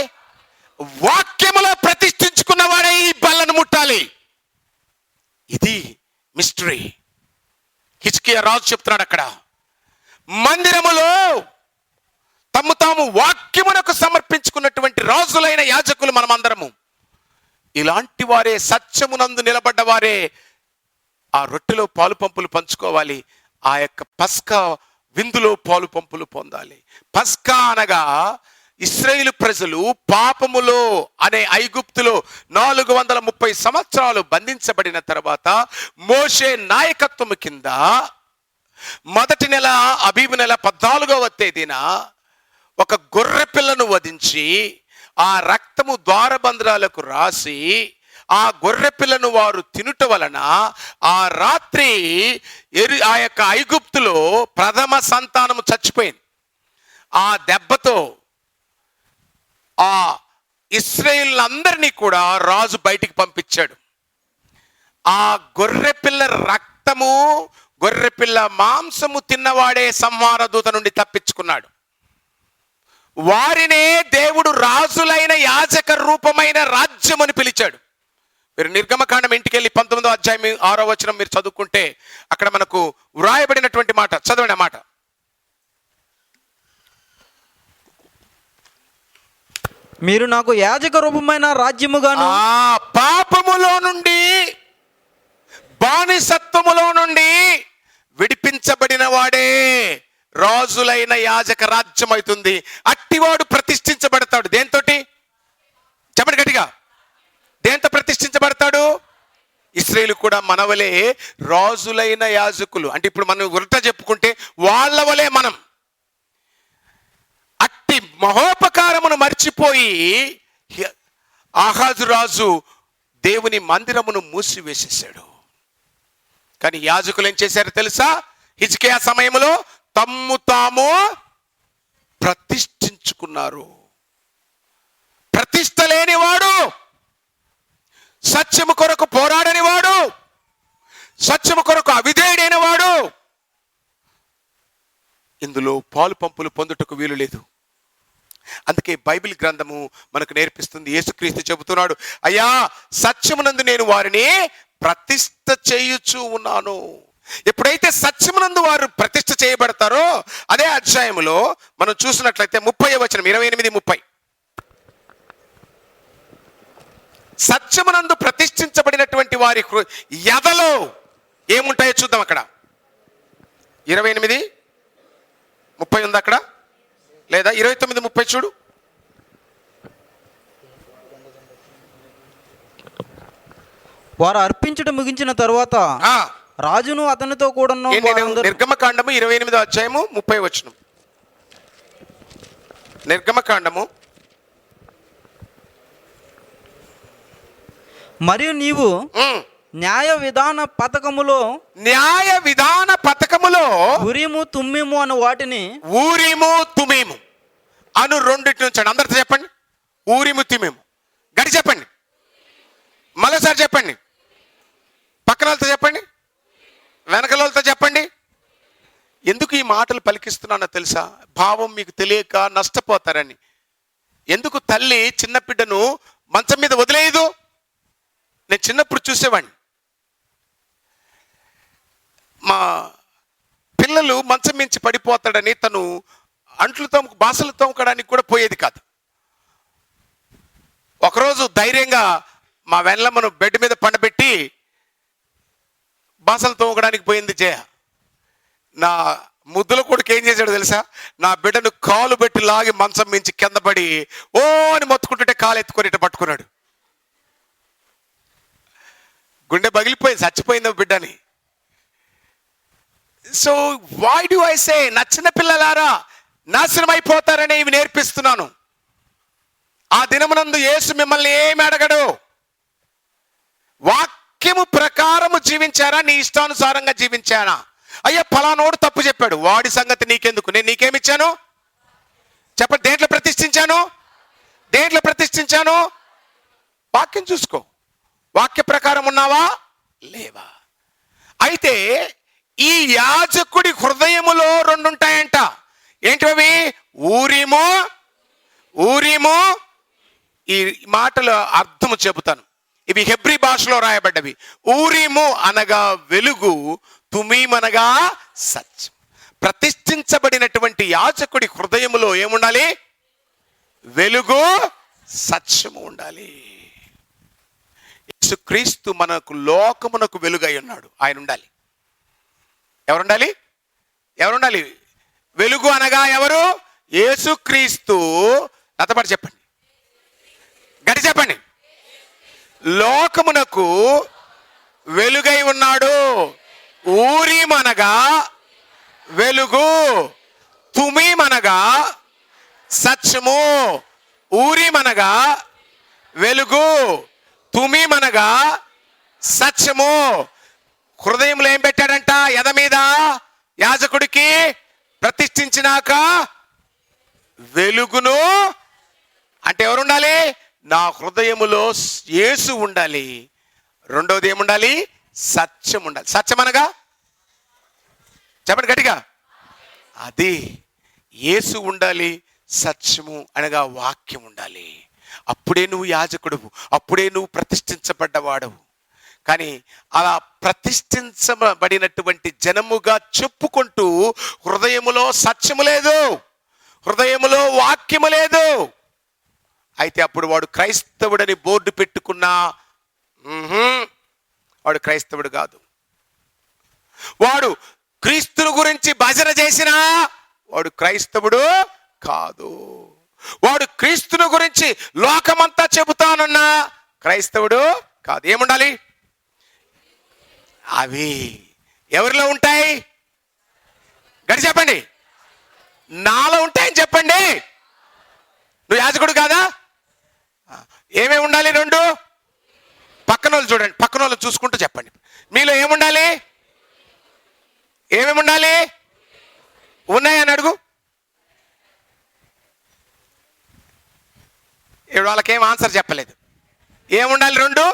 వాక్యములో ప్రతిష్ఠించుకున్న వాడే ఈ బల్లను ముట్టాలి. ఇది మిస్టరీ. హిజ్కియా రాజు చెప్తున్నాడు అక్కడ, మందిరములో తమ్ము తాము వాక్యమునకు సమర్పించుకున్నటువంటి రాజులైన యాజకులు మనమందరము. ఇలాంటి వారే, సత్యమునందు నిలబడ్డ వారే ఆ రొట్టెలో పాలు పంపులు పంచుకోవాలి. ఆ యొక్క పస్కా విందులో పాలు పంపులు పొందాలి. పస్కా అనగా ఇశ్రాయేలు ప్రజలు పాపములో అనే ఐగుప్తులో 430 సంవత్సరాలు బంధించబడిన తర్వాత మోషే నాయకత్వము కింద మొదటి నెల అబీబు నెల 14వ తేదీన ఒక గొర్రె పిల్లను వధించి ఆ రక్తము ద్వారబంధ్రాలకు రాసి ఆ గొర్రె పిల్లను వారు తినుట వలన ఆ రాత్రి ఆ యొక్క ఐగుప్తులో ప్రథమ సంతానము చచ్చిపోయింది. ఆ దెబ్బతో ఆ ఇశ్రాయేలులందరినీ కూడా రాజు బయటికి పంపించాడు. ఆ గొర్రెపిల్ల రక్తము, గొర్రెపిల్ల మాంసము తిన్నవాడే సంహార దూత నుండి తప్పించుకున్నాడు. వారినే దేవుడు రాజులైన యాజక రూపమైన రాజ్యం అని పిలిచాడు. మీరు నిర్గమకాండం ఇంటికి వెళ్ళి 19వ అధ్యాయం 6వ వచనం మీరు చదువుకుంటే అక్కడ మనకు వ్రాయబడినటువంటి మాట చదవండి. ఆ మాట, మీరు నాకు యాజక రూపమైన రాజ్యముగాను, పాపములో నుండి బానిసత్వములో నుండి విడిపించబడిన వాడే రాజులైన యాజక రాజ్యం అవుతుంది. అట్టివాడు ప్రతిష్ఠించబడతాడు. దేంతోటి? చెప్పండి గట్టిగా. దేంతో ప్రతిష్ఠించబడతాడు? ఇశ్రాయేలు కూడా మనవలే రాజులైన యాజకులు. అంటే ఇప్పుడు మనం వృత చెప్పుకుంటే వాళ్ళ వలే మనం. అట్టి మహోపకారమును మర్చిపోయి ఆహాజు రాజు దేవుని మందిరమును మూసివేసేసాడు. కానీ యాజకులు ఏం చేశారో తెలుసా? హిజ్కియా సమయంలో తమ్ము తాము ప్రతిష్ఠించుకున్నారు. ప్రతిష్ఠ లేనివాడు, సత్యము కొరకు పోరాడని వాడు, సత్యము కొరకు అవిధేయుడైన వాడు ఇందులో పాలు పంపులు పొందుటకు వీలు లేదు. అందుకే బైబిల్ గ్రంథము మనకు నేర్పిస్తుంది. యేసుక్రీస్తు చెబుతున్నాడు, అయ్యా సత్యమునందు నేను వారిని ప్రతిష్ఠ చేయుచూ ఉన్నాను. ఎప్పుడైతే సత్యమునందు వారు ప్రతిష్ఠ చేయబడతారో అదే అధ్యాయములో మనం చూసినట్లయితే 30వ వచనం 28-30, సత్యమునందు ప్రతిష్ఠించబడినటువంటి వారి ఎదలో ఏముంటాయో చూద్దాం. అక్కడ 28-30 ఉంది అక్కడ, లేదా 29-30 చూడు. వారు అర్పించడం ముగించిన తరువాత రాజును అతనితో కూడా నిర్గమకాండము 28వ అధ్యాయము 30వ వచనం. నిర్గమకాండము. మరియు నీవు న్యాయ విధాన పథకములో ఉరీము తుమ్మీము అను వాటిని, ఊరిము తుమీము అను రెండింటి నుంచి అందరితో చెప్పండి. ఊరిము తుమీము గడి చెప్పండి. మరోసారి చెప్పండి. పక్కన వాళ్ళతో చెప్పండి, వెనకల వాళ్ళతో చెప్పండి. ఎందుకు ఈ మాటలు పలికిస్తున్నానో తెలుసా? భావం మీకు తెలియక నష్టపోతారని. ఎందుకు తల్లి చిన్న బిడ్డను మంచం మీద వదిలేయదు? నేను చిన్నప్పుడు చూసేవాడిని. మా పిల్లలు మంచం మించి పడిపోతాడని తను బాసలు తోముకోవడానికి కూడా పోయేది కాదు. ఒకరోజు ధైర్యంగా మా వెన్నెలమ్మను బెడ్ మీద పండబెట్టి బాసలు తోముకోవడానికి పోయింది జయ. నా ముద్దుల కొడుకు ఏం చేశాడు తెలుసా? నా బిడ్డను కాలు పెట్టి లాగి మంచం మించి కింద పడి ఓ అని మొత్తుకుంటుంటే కాలు ఎత్తుకొని ఇట్ట పట్టుకున్నాడు. గుండె పగిలిపోయింది, చచ్చిపోయింది బిడ్డని. So why do I say, నా చిన్న పిల్లలారా నాశనం అయిపోతారని ఇవి నేర్పిస్తున్నాను. ఆ దినమునందు యేసు మిమ్మల్ని ఏమి అడగడు. వాక్యము ప్రకారము జీవించారా, నీ ఇష్టానుసారంగా జీవించానా? అయ్యా ఫలానోడు తప్పు చెప్పాడు, వాడి సంగతి నీకెందుకు, నేను నీకేమిచ్చాను చెప్పండి. దేంట్లో ప్రతిష్ఠించాను? దేంట్లో ప్రతిష్ఠించాను? వాక్యం చూసుకో. వాక్య ప్రకారం ఉన్నావా లేవా? అయితే ఈ యాజకుడి హృదయములో రెండు ఉంటాయంట. ఏంటవి? ఊరిము, ఊరిము. ఈ మాటల అర్థము చెబుతాను. ఇవి హెబ్రీ భాషలో రాయబడ్డవి. ఊరిము అనగా వెలుగు, తుమీం అనగా సత్యం. ప్రతిష్ఠించబడినటువంటి యాజకుడి హృదయములో ఏముండాలి? వెలుగు, సత్యము ఉండాలి. యేసుక్రీస్తు మనకు లోకమునకు వెలుగై ఉన్నాడు. ఆయన ఉండాలి. ఎవరుండాలి? ఎవరుండాలి? వెలుగు అనగా ఎవరు? యేసుక్రీస్తు. నాతోపాటు చెప్పండి, గట్టి చెప్పండి. లోకమునకు వెలుగై ఉన్నాడు. ఊరిమనగా వెలుగు, తుమీమనగా సత్యము. ఊరిమనగా వెలుగు, తుమీమనగా సత్యము. హృదయంలో ఏం పెట్టాడంట? ఎద మీద యాజకుడికి ప్రతిష్ఠించినాక వెలుగును. అంటే ఎవరు ఉండాలి? నా హృదయములో యేసు ఉండాలి. రెండవది ఏముండాలి? సత్యం ఉండాలి. సత్యం అనగా చెప్పండి గట్టిగా. అది యేసు ఉండాలి. సత్యము అనగా వాక్యం ఉండాలి. అప్పుడే నువ్వు యాజకుడువు, అప్పుడే నువ్వు ప్రతిష్ఠించబడ్డవాడవు. కానీ అలా ప్రతిష్ఠించబడినటువంటి జనముగా చెప్పుకుంటూ హృదయములో సత్యము లేదు, హృదయములో వాక్యము లేదు. అయితే అప్పుడు వాడు క్రైస్తవుడని బోర్డు పెట్టుకున్నా వాడు క్రైస్తవుడు కాదు. వాడు క్రీస్తుని గురించి భజన చేసినా వాడు క్రైస్తవుడు కాదు. వాడు క్రీస్తుని గురించి లోకమంతా చెబుతానన్నా క్రైస్తవుడు కాదు. ఏముండాలి? అవి ఎవరిలో ఉంటాయి? గడి చెప్పండి. నాలో ఉంటాయని చెప్పండి. నువ్వు యాజకుడు కాదా? ఏమేమి ఉండాలి? రెండు. పక్కన వాళ్ళు చూడండి, పక్కన వాళ్ళు చూసుకుంటూ చెప్పండి. మీలో ఏముండాలి? ఏమేమి ఉండాలి? ఉన్నాయని అడుగు. ఇప్పుడు వాళ్ళకేం ఆన్సర్ చెప్పలేదు. ఏముండాలి? రెండు.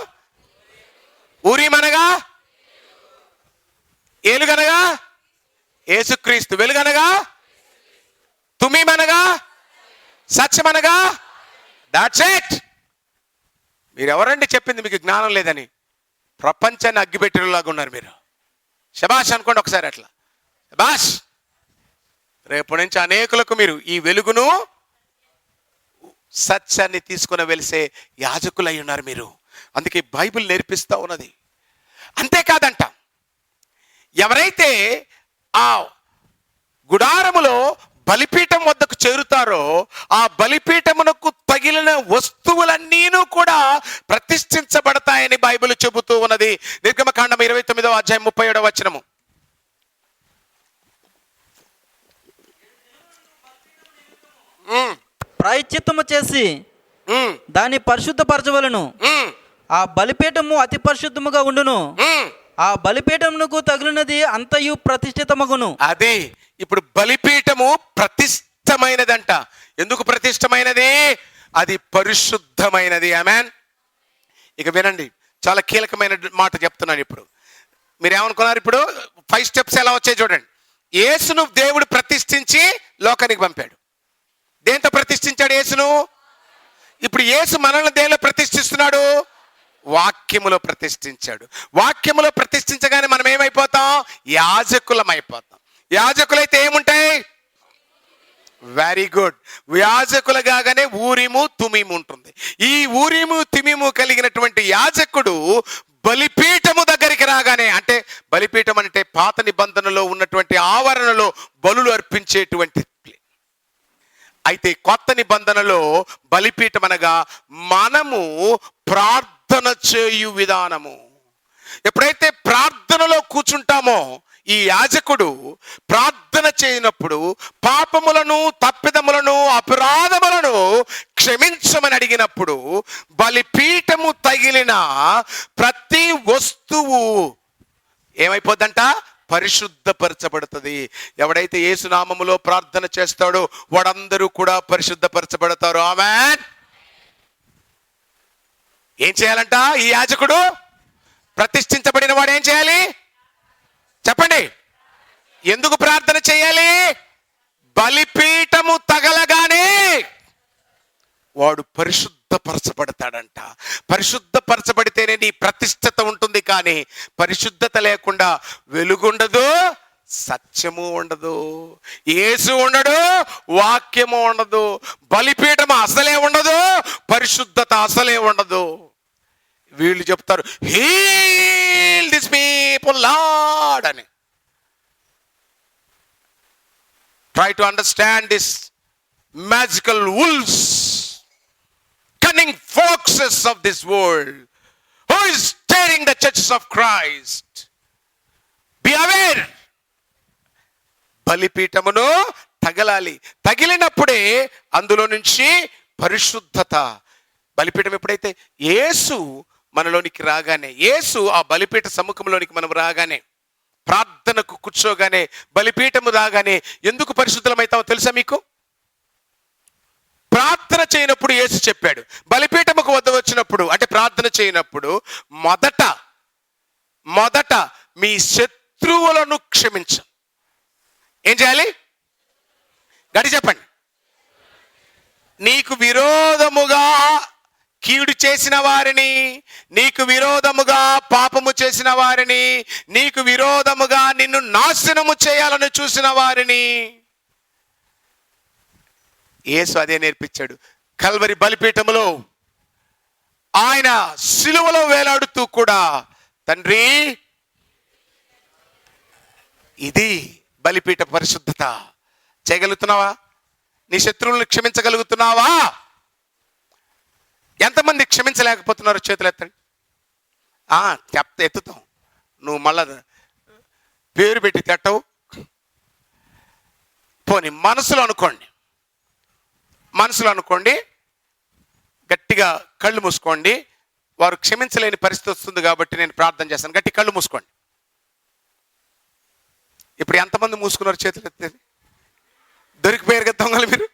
ఊరిమనగా ఏలుగనగా యేసుక్రీస్తు, వెలుగనగా తుమీమనగా సత్యమనగా. That's it. మీరు ఎవరండి చెప్పింది మీకు జ్ఞానం లేదని? ప్రపంచాన్ని అగ్గిపెట్టేలాగా ఉన్నారు మీరు. శబాష్ అనుకోండి ఒకసారి అట్లా. శబాష్. రేపు నుంచి అనేకులకు మీరు ఈ వెలుగును సత్యాన్ని తీసుకుని వెలిసే యాజకులై ఉన్నారు మీరు. అందుకే బైబిల్ నేర్పిస్తూ ఉన్నది. అంతేకాదంట, ఎవరైతే ఆ గుడారములో బలిపీఠం వద్దకు చేరుతారో ఆ బలిపీఠమునకు తగిలిన వస్తువులన్నీను కూడా ప్రతిష్ఠించబడతాయని బైబిల్ చెబుతూ ఉన్నది. నిర్గమకాండం 29వ అధ్యాయం 37వ వచనము. ప్రాయశ్చిత్తము చేసి దాన్ని పరిశుద్ధపరచవలను. ఆ బలిపీఠము అతి పరిశుద్ధముగా ఉండును. ఆ బలిపీఠమునకు తగిలినది అంతయు ప్రతిష్ఠితమగును. అదే ఇప్పుడు బలిపీఠము ప్రతిష్టమైనదంట. ఎందుకు ప్రతిష్టమైనది? అది పరిశుద్ధమైనది. ఆమేన్. ఇక వినండి, చాలా కీలకమైన మాట చెప్తున్నాను. ఇప్పుడు మీరేమనుకున్నారు? ఇప్పుడు 5 స్టెప్స్ ఎలా వచ్చాయి చూడండి. యేసును దేవుడు ప్రతిష్ఠించి లోకానికి పంపాడు. దేంతో ప్రతిష్ఠించాడు యేసును? ఇప్పుడు యేసు మనల్ని దేనిలో ప్రతిష్ఠిస్తున్నాడు? వాక్యములో ప్రతిష్ఠించాడు. వాక్యములో ప్రతిష్ఠించగానే మనం ఏమైపోతాం? యాజకులం అయిపోతాం. యాజకులైతే ఏముంటాయి? Very good. యాజకులు కాగానే ఊరిము తుమీము ఉంటుంది. ఈ ఊరిము తుమీము కలిగినటువంటి యాజకుడు బలిపీఠము దగ్గరికి రాగానే, అంటే బలిపీఠం అంటే పాత నిబంధనలో ఉన్నటువంటి ఆవరణలో బలులు అర్పించేటువంటి. అయితే కొత్త నిబంధనలో బలిపీఠం అనగా మనము ప్రార్థన చేయు విధానము. ఎప్పుడైతే ప్రార్థనలో కూర్చుంటామో ఈ యాజకుడు ప్రార్థన చేయనప్పుడు పాపములను, తప్పిదములను, అపరాధములను క్షమించమని అడిగినప్పుడు బలిపీఠము తగిలిన ప్రతి వస్తువు ఏమైపోద్దంట? పరిశుద్ధపరచబడుతుంది. ఎవడైతే యేసు నామములో ప్రార్థన చేస్తాడో వాడందరూ కూడా పరిశుద్ధపరచబడతారు. ఆమేన్. ఏం చేయాలంట ఈ యాజకుడు? ప్రతిష్ఠించబడిన వాడు ఏం చేయాలి చెప్పండి? ఎందుకు ప్రార్థన చేయాలి? బలిపీఠము తగలగానే వాడు పరిశుద్ధపరచబడతాడంట. పరిశుద్ధపరచబడితేనే నీ ప్రతిష్టత ఉంటుంది, కానీ పరిశుద్ధత లేకుండా వెలుగుండదు, సత్యము ఉండదు, యేసు ఉండడు, వాక్యము ఉండదు, బలిపీఠము అసలే ఉండదు, పరిశుద్ధత అసలే ఉండదు. వీళ్ళు చెప్తారు హీల్ దిస్ పీపుల్ లార్డ్ అని. Try to understand this magical wolves, cunning foxes of this world, who is tearing the churches of Christ. Be aware. బలిపీఠమును తగలాలి. తగిలినప్పుడే అందులో నుంచి పరిశుద్ధత. బలిపీఠం ఎప్పుడైతే యేసు మనలోనికి రాగానే, యేసు ఆ బలిపీఠ సముఖంలోనికి మనం రాగానే, ప్రార్థనకు కూర్చోగానే, బలిపీఠము రాగానే ఎందుకు పరిశుద్ధమవుతామో తెలుసా మీకు? ప్రార్థన చేయనప్పుడు యేసు చెప్పాడు, బలిపీఠముకు వద్ద వచ్చినప్పుడు అంటే ప్రార్థన చేయనప్పుడు మొదట మీ శత్రువులను క్షమించ. ఏం చేయాలి? గడి చెప్పండి. నీకు విరోధముగా కీడు చేసిన వారిని, నీకు విరోధముగా పాపము చేసిన వారిని, నీకు విరోధముగా నిన్ను నాశనము చేయాలని చూసిన వారిని. యేసు అదే నేర్పించాడు. కల్వరి బలిపీఠములో ఆయన సిలువలో వేలాడుతూ కూడా, తండ్రి ఇది బలిపీఠ పరిశుద్ధత. చేయగలుగుతున్నావా? నీ శత్రువులను క్షమించగలుగుతున్నావా? ఎంతమంది క్షమించలేకపోతున్నారు? చేతులు ఎత్తండి. ఎత్తుతాం. నువ్వు మళ్ళా పేరు పెట్టి తిట్టవు. పోనీ మనసులో అనుకోండి, గట్టిగా కళ్ళు మూసుకోండి. వారు క్షమించలేని పరిస్థితి వస్తుంది కాబట్టి నేను ప్రార్థన చేస్తాను. గట్టి కళ్ళు మూసుకోండి. ఇప్పుడు ఎంతమంది మూసుకున్నారు? చేతులు ఎత్తేది దొరికిపోయారు కదా దొంగలు మీరు.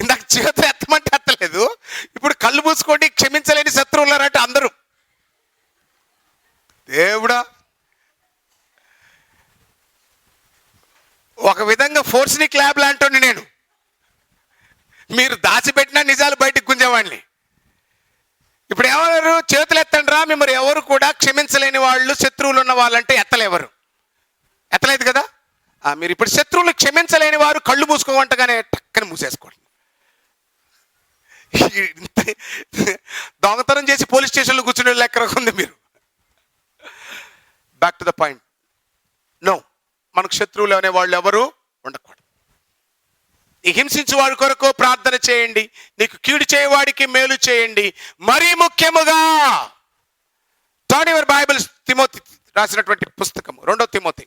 ఇందాక చేతులు ఎత్తమంటే ఎత్తలేదు, ఇప్పుడు కళ్ళు మూసుకోండి. క్షమించలేని శత్రువులారంటే అందరూ. దేవుడా, ఒక విధంగా ఫోర్స్నిక్ ల్యాబ్ లాంటి నేను. మీరు దాచిపెట్టిన నిజాలు బయటకు గుంజేవాడిని. ఇప్పుడు ఎవరు చేతులు ఎత్తండి రా, మిమ్మల్ని ఎవరు కూడా క్షమించలేని వాళ్ళు, శత్రువులు ఉన్న వాళ్ళంటే ఎత్తలేదు కదా. మీరు ఇప్పుడు శత్రువులు క్షమించలేని వారు కళ్ళు మూసుకోమంటగానే టక్కని మూసేసుకోండి. దొంగతనం చేసి పోలీస్ స్టేషన్లో కూర్చునే లెక్క ఉంది మీరు. Back to the point. No, మనకు శత్రువులు అనే వాళ్ళు ఎవరు ఉండకూడదు. ఈ హింసించు వాడి కొరకు ప్రార్థన చేయండి, నీకు కీడు చేయవాడికి మేలు చేయండి. మరీ ముఖ్యముగా టర్న్ యువర్ బైబిల్స్, తిమోతి రాసినటువంటి పుస్తకము, రెండో తిమోతి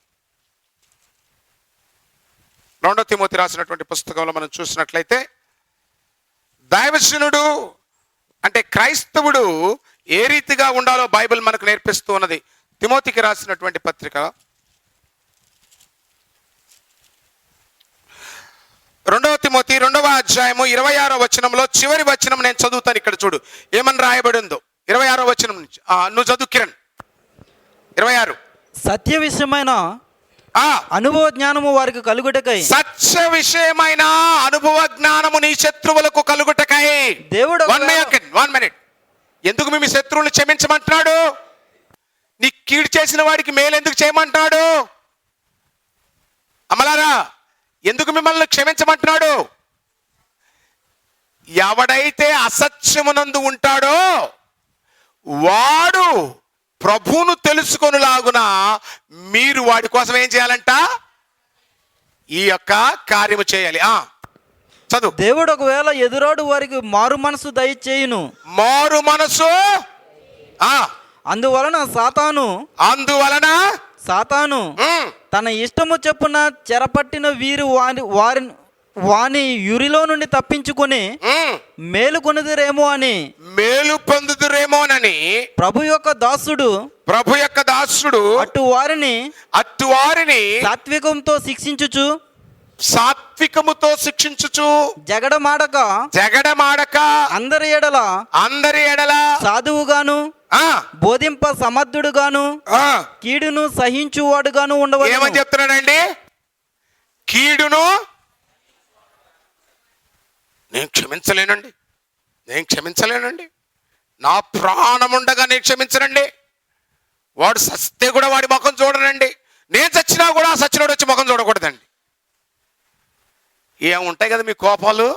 రాసినటువంటి పుస్తకంలో మనం చూసినట్లయితే, దైవజనుడు అంటే క్రైస్తవుడు ఏ రీతిగా ఉండాలో బైబిల్ మనకు నేర్పిస్తూ ఉన్నది. తిమోతికి రాసినటువంటి పత్రిక 2 తిమోతి 2వ అధ్యాయము 26వ వచనంలో చివరి వచనం నేను చదువుతాను. ఇక్కడ చూడు ఏమని రాయబడి ఉందో. 26వ వచనం నుంచి నువ్వు చదువు కిరణ్. 26. సత్య విషయమైన అనుభవ జ్ఞానము వారికి కలుగుటకై, సత్య విషయమైన అనుభవ జ్ఞానము నీ శత్రువులకు కలుగుటకై. దేవుడు 1 minute. ఎందుకు మీ శత్రువులను క్షమించమంటున్నాడు? నీ కీడు చేసిన వాడికి మేలు ఎందుకు చేయమంటున్నాడు? అమలారా, ఎందుకు మిమ్మల్ని క్షమించమంటున్నాడు? ఎవడైతే అసత్యమునందు ఉంటాడో వాడు ప్రభువును తెలుసుకొనులాగున మీరు వాడి కోసం ఏం చేయాలంట? ఈ యొక్క కార్యము చేయాలి. చదువు. దేవుడు ఒకవేళ ఎదురాడు వారికి మారు మనసు దయచేయును. మారు మనసు. అందువలన సాతాను తన ఇష్టము చెప్పున చెరపట్టిన వీరు వాని యురిలో నుండి తప్పించుకొని మేలు పొందుదురేమోనని ప్రభు యొక్క దాసుడు అటు వారిని సాత్వికంతో శిక్షించుచు సాత్వికముతో శిక్షించుచు జగడమాడక జగడమాడక అందరి ఎడల అందరి ఎడల సాధువుగాను ఆ, బోధింప సమర్థుడుగాను ఆ, కీడును సహించువాడుగాను ఉండవలెను. ఏమని చెప్తున్నాడండి? కీడును నేను క్షమించలేనండి, నా ప్రాణం ఉండగా నేను క్షమించనండి. వాడు సస్తే కూడా వాడి ముఖం చూడనండి, నేను చచ్చినా కూడా ఆ సచ్చినోడు వచ్చి ముఖం చూడకూడదండి. ఏముంటాయి కదా మీ కోపాలు.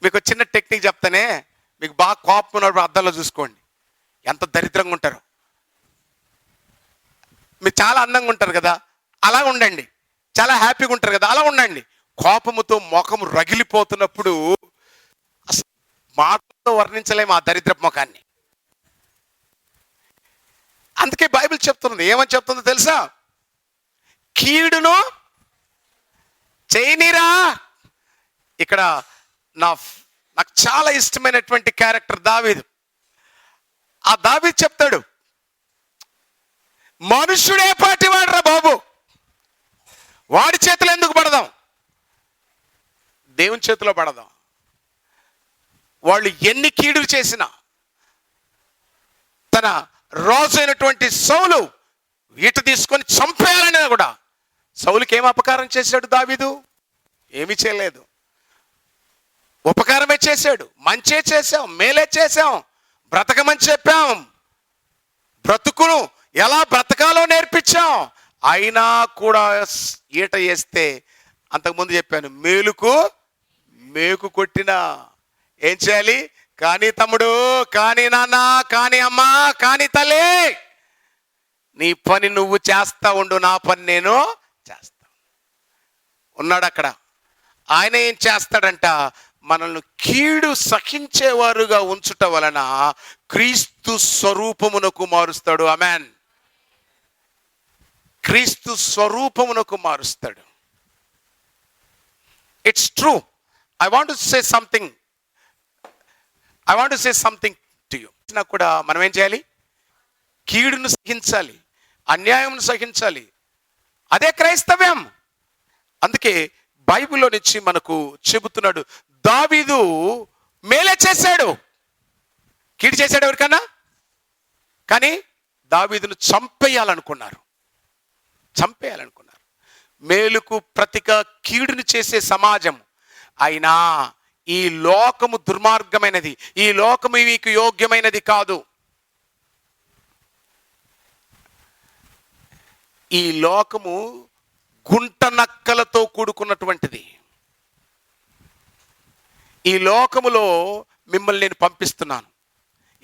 మీకు ఒక చిన్న టెక్నిక్ చెప్తానే, మీకు బాగా కోపం ఉన్నప్పుడు అద్దంలో చూసుకోండి ఎంత దరిద్రంగా ఉంటారు. మీరు చాలా అందంగా ఉంటారు కదా, అలా ఉండండి. చాలా హ్యాపీగా ఉంటారు కదా, అలా ఉండండి. కోపముతో ముఖం రగిలిపోతున్నప్పుడు అసలు మాటతో వర్ణించలేము ఆ దరిద్రపు ముఖాన్ని. అందుకే బైబిల్ చెప్తుంది, ఏమని చెప్తుందో తెలుసా? కీడును చేయనిరా. ఇక్కడ నాకు చాలా ఇష్టమైనటువంటి క్యారెక్టర్ దావీదు. ఆ దావీదు చెప్తాడు, మనుషుడే పాటివాడురా బాబు, వాడి చేతిలో ఎందుకు పడదాం, దేవుని చేతిలో పడదాం. వాళ్ళు ఎన్ని కీడులు చేసినా తన రాజు అయినటువంటి సౌలు ఈట తీసుకొని చంపేయాలనే కూడా సౌలుకి ఏం అపకారం చేశాడు దావీదు? ఏమీ చేయలేదు. ఉపకారమే చేశాడు, మంచే చేశాం, మేలే చేశాం, బ్రతకమని చెప్పాం, బ్రతుకును ఎలా బ్రతకాలో నేర్పించాం. అయినా కూడా ఈట వేస్తే, అంతకుముందు చెప్పాను, మేకు కొట్టినా ఏం చేయాలి? కానీ తమ్ముడు, కానీ నాన్న, కానీ అమ్మ, కానీ తల్లి, నీ పని నువ్వు చేస్తా ఉండు, నా పని నేను చేస్తా. ఉన్నాడు అక్కడ. ఆయన ఏం చేస్తాడంట? మనల్ని కీడు సహించేవారుగా ఉంచుట వలన క్రీస్తు స్వరూపమునకు మారుస్తాడు. ఆమేన్. క్రీస్తు స్వరూపమునకు మారుస్తాడు. It's true. I want to say something to you. నాకు కూడా మనం ఏం చేయాలి? కీడును సహించాలి, అన్యాయమును సహించాలి. అదే క్రైస్తవ్యం. అందుకే బైబిల్లో నుంచి మనకు చెబుతున్నాడు, దావీదు మేలే చేశాడు, కీడు చేశాడు ఎవరికన్నా. కానీ దావీదును చంపేయాలనుకున్నారు. మేలుకు ప్రతిగా కీడును చేసే సమాజం. అయినా ఈ లోకము దుర్మార్గమైనది, ఈ లోకము మీకు యోగ్యమైనది కాదు. ఈ లోకము గుంట నక్కలతో కూడుకున్నటువంటిది. ఈ లోకములో మిమ్మల్ని నేను పంపిస్తున్నాను.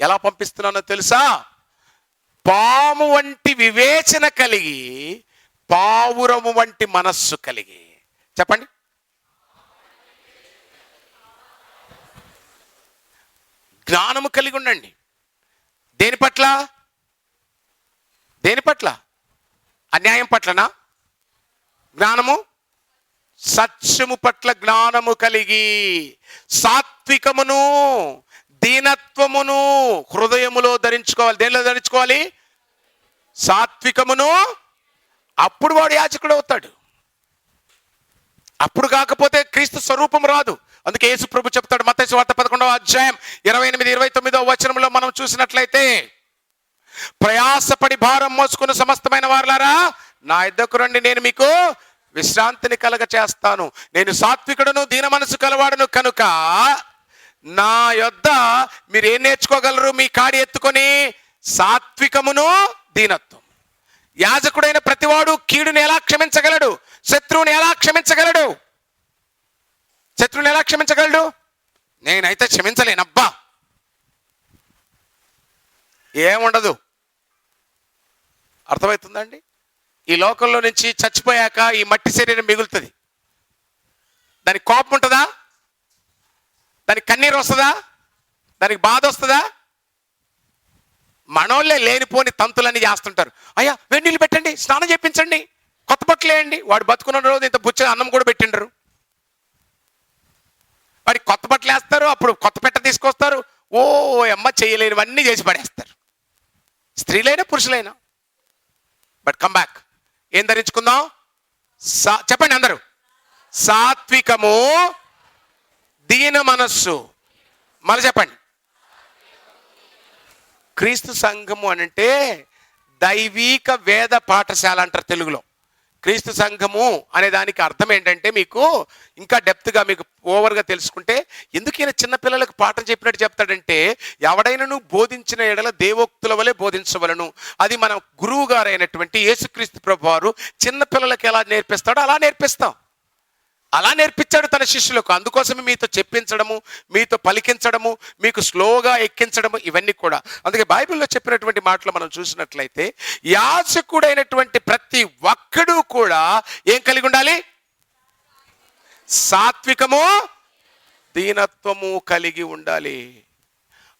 ఎలా పంపిస్తున్నానో తెలుసా? పాము వంటి వివేచన కలిగి, పావురము వంటి మనస్సు కలిగి. చెప్పండి. జ్ఞానము కలిగి ఉండండి. దేని పట్ల? అన్యాయం పట్లనా? జ్ఞానము, సత్యము పట్ల జ్ఞానము కలిగి, సాత్వికమును దీనత్వమును హృదయములో ధరించుకోవాలి. దేనిలో ధరించుకోవాలి? సాత్వికమును. అప్పుడు వాడు యాజకుడు అవుతాడు. అప్పుడు కాకపోతే క్రీస్తు స్వరూపం రాదు. అందుకే యేసు ప్రభు చెప్తాడు, మత్తయి సువార్త 11వ అధ్యాయం 28-29వ వచనంలో మనం చూసినట్లయితే, ప్రయాసపడి భారం మోసుకుని సమస్తమైన వారులారా నా యొద్దకు రండి, నేను మీకు విశ్రాంతిని కలగ చేస్తాను. నేను సాత్వికుడును దీన మనసు కలవాడును కనుక నా యొద్ద మీరు ఏం నేర్చుకోగలరు? మీ కాడి ఎత్తుకొని సాత్వికమును దీనత్వం. యాజకుడైన ప్రతివాడు కీడుని ఎలా క్షమించగలడు? శత్రువుని ఎలా క్షమించగలడు? నేనైతే క్షమించలేనబ్బా, ఏముండదు. అర్థమవుతుందండి? ఈ లోకంలో నుంచి చచ్చిపోయాక ఈ మట్టి శరీరం మిగులుతుంది. దానికి కోపం ఉంటుందా? దానికి కన్నీరు వస్తుందా? దానికి బాధ వస్తుందా? మనోళ్ళే లేనిపోని తంతులన్నీ చేస్తుంటారు. అయ్యా వెన్నీళ్ళు పెట్టండి, స్నానం చేయించండి, కొత్త బట్టలు వేయండి. వాడు బతుకున్న రోజు ఇంత బుచ్చ అన్నం కూడా పెట్టిండరు. వాడికి కొత్త బట్టలు వేస్తారు, అప్పుడు కొత్త పెట్ట తీసుకొస్తారు. ఓ అమ్మ చేయలేనివన్నీ చేసి పడేస్తారు, స్త్రీలైనా పురుషులైనా. But come back. ఏం ధరించుకుందాం? చెప్పండి అందరూ. సాత్వికము, దీన మనస్సు. మళ్ళీ చెప్పండి. క్రీస్తు సంఘము అనంటే దైవీక వేద పాఠశాల అంటారు తెలుగులో. క్రీస్తు సంఘము అనే దానికి అర్థం ఏంటంటే, మీకు ఇంకా డెప్త్గా మీకు ఓవర్గా తెలుసుకుంటే, ఎందుకు ఈయన చిన్నపిల్లలకు పాఠం చెప్పినట్టు చెప్తాడంటే, ఎవడైనాను బోధించిన ఎడల దేవోక్తుల వలె బోధించవలను. అది మన గురువు గారు అయినటువంటి యేసుక్రీస్తు ప్రభు వారు చిన్నపిల్లలకు ఎలా నేర్పిస్తాడో అలా నేర్పిస్తాం. అలా నేర్పించాడు తన శిష్యులకు. అందుకోసమే మీతో చెప్పించడము, మీతో పలికించడము, మీకు స్లోగా ఎక్కించడము, ఇవన్నీ కూడా. అందుకే బైబిల్లో చెప్పినటువంటి మాటలు మనం చూసినట్లయితే, యాజకుడైనటువంటి ప్రతి ఒక్కడు కూడా ఏం కలిగి ఉండాలి? సాత్వికము, దీనత్వము కలిగి ఉండాలి.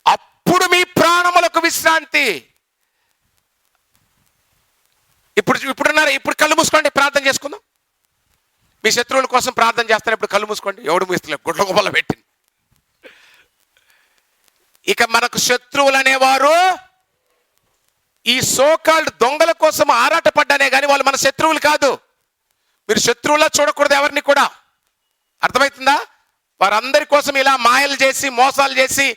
అప్పుడు మీ ప్రాణములకు విశ్రాంతి. ఇప్పుడు కళ్ళు మూసుకోండి, ప్రార్థన చేసుకుందాం. మీ శత్రువుల కోసం ప్రార్థన చేస్తాను. ఇప్పుడు కళ్ళు మూసుకోండి. ఎవడు మూస్తలే, గుడ్ల గుబల పెట్టింది. ఇక మనకు శత్రువులు అనేవారు ఈ సోకాల్డ్ దొంగల కోసం ఆరాటపడ్డానే కానీ వాళ్ళు మన శత్రువులు కాదు. మీరు శత్రువులా చూడకూడదు ఎవరిని కూడా. అర్థమవుతుందా? వారందరి కోసం ఇలా మాయలు చేసి, మోసాలు చేసి,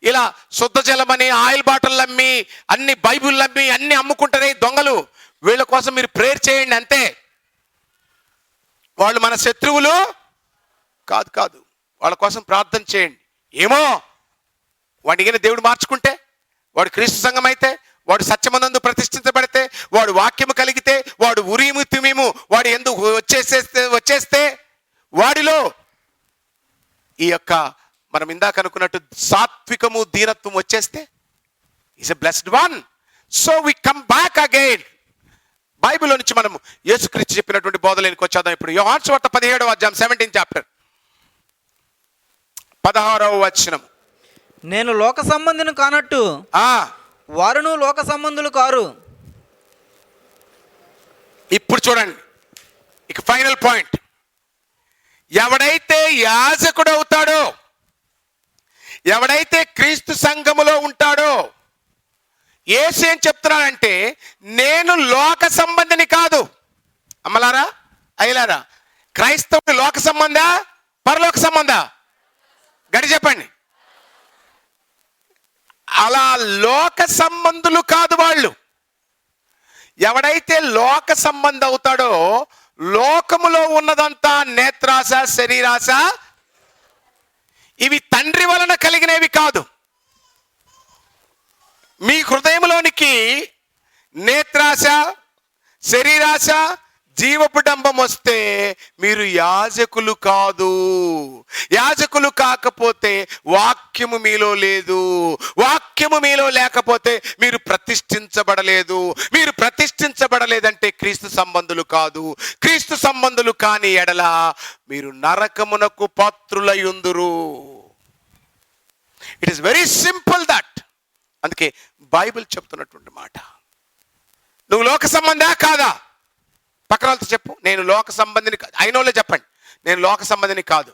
ఇలా శుద్ధ జలమని, ఆయిల్ బాటిల్ అమ్మి, అన్ని బైబిల్ అమ్మి, అన్ని అమ్ముకుంటారే దొంగలు. వీళ్ళ కోసం మీరు ప్రేయర్ చేయండి అంతే. వాళ్ళు మన శత్రువులు కాదు. వాళ్ళ కోసం ప్రార్థన చేయండి. ఏమో వాడిని దేవుడు మార్చుకుంటే, వాడు క్రీస్తు సంఘం అయితే, వాడు సత్యమందు ప్రతిష్ఠించబడితే, వాడు వాక్యము కలిగితే, వాడు ఉరీము తుమీము వాడు ఎందుకు వచ్చేస్తే వాడిలో ఈ యొక్క మనం ఇందాక అనుకున్నట్టు సాత్వికము, దీనత్వం వచ్చేస్తే, is a blessed one. So we come back again. బైబిల్లో నుంచి మనం యేసుక్రీస్తు చెప్పినటువంటి బోధలేనికి వచ్చేద్దాం. ఇప్పుడు యోహాను సువార్త 17వ అధ్యాయం 17th చాప్టర్ 16వ వచనం. నేను లోక సంబంధిని కానట్టు వారును లోక సంబంధులు కారు. ఇప్పుడు చూడండి, ఇక ఫైనల్ పాయింట్. ఎవడైతే యాజకుడు అవుతాడో, ఎవడైతే క్రీస్తు సంఘములో ఉంటాడో, యేసు ఏం చెప్తున్నాడంటే, నేను లోక సంబంధిని కాదు. అమ్మలారా, అయ్యలారా, క్రైస్తవుడు లోక సంబంధ, పరలోక సంబంధ? గడి చెప్పండి. అలా లోక సంబంధులు కాదు వాళ్ళు. ఎవడైతే లోక సంబంధి అవుతాడో, లోకములో ఉన్నదంతా నేత్రాశ, శరీరాశ, ఇవి తండ్రి వలన కలిగినవి కాదు. మీ హృదయంలోనికి నేత్రాశ, శరీరాశ, జీవపు డంబం వస్తే మీరు యాజకులు కాదు. యాజకులు కాకపోతే వాక్యము మీలో లేదు. వాక్యము మీలో లేకపోతే మీరు ప్రతిష్ఠించబడలేదు. మీరు ప్రతిష్ఠించబడలేదంటే క్రీస్తు సంబంధులు కాదు. క్రీస్తు సంబంధులు కాని ఎడల మీరు నరకమునకు పాత్రులయుందురు. It is very simple that. అందుకే బైబిల్ చెప్తున్నటువంటి మాట. నువ్వు లోక సంబంధా కాదా? పక్కన వాళ్ళతో చెప్పు, నేను లోక సంబంధిని కాదు. అయినోళ్ళే చెప్పండి, నేను లోక సంబంధిని కాదు.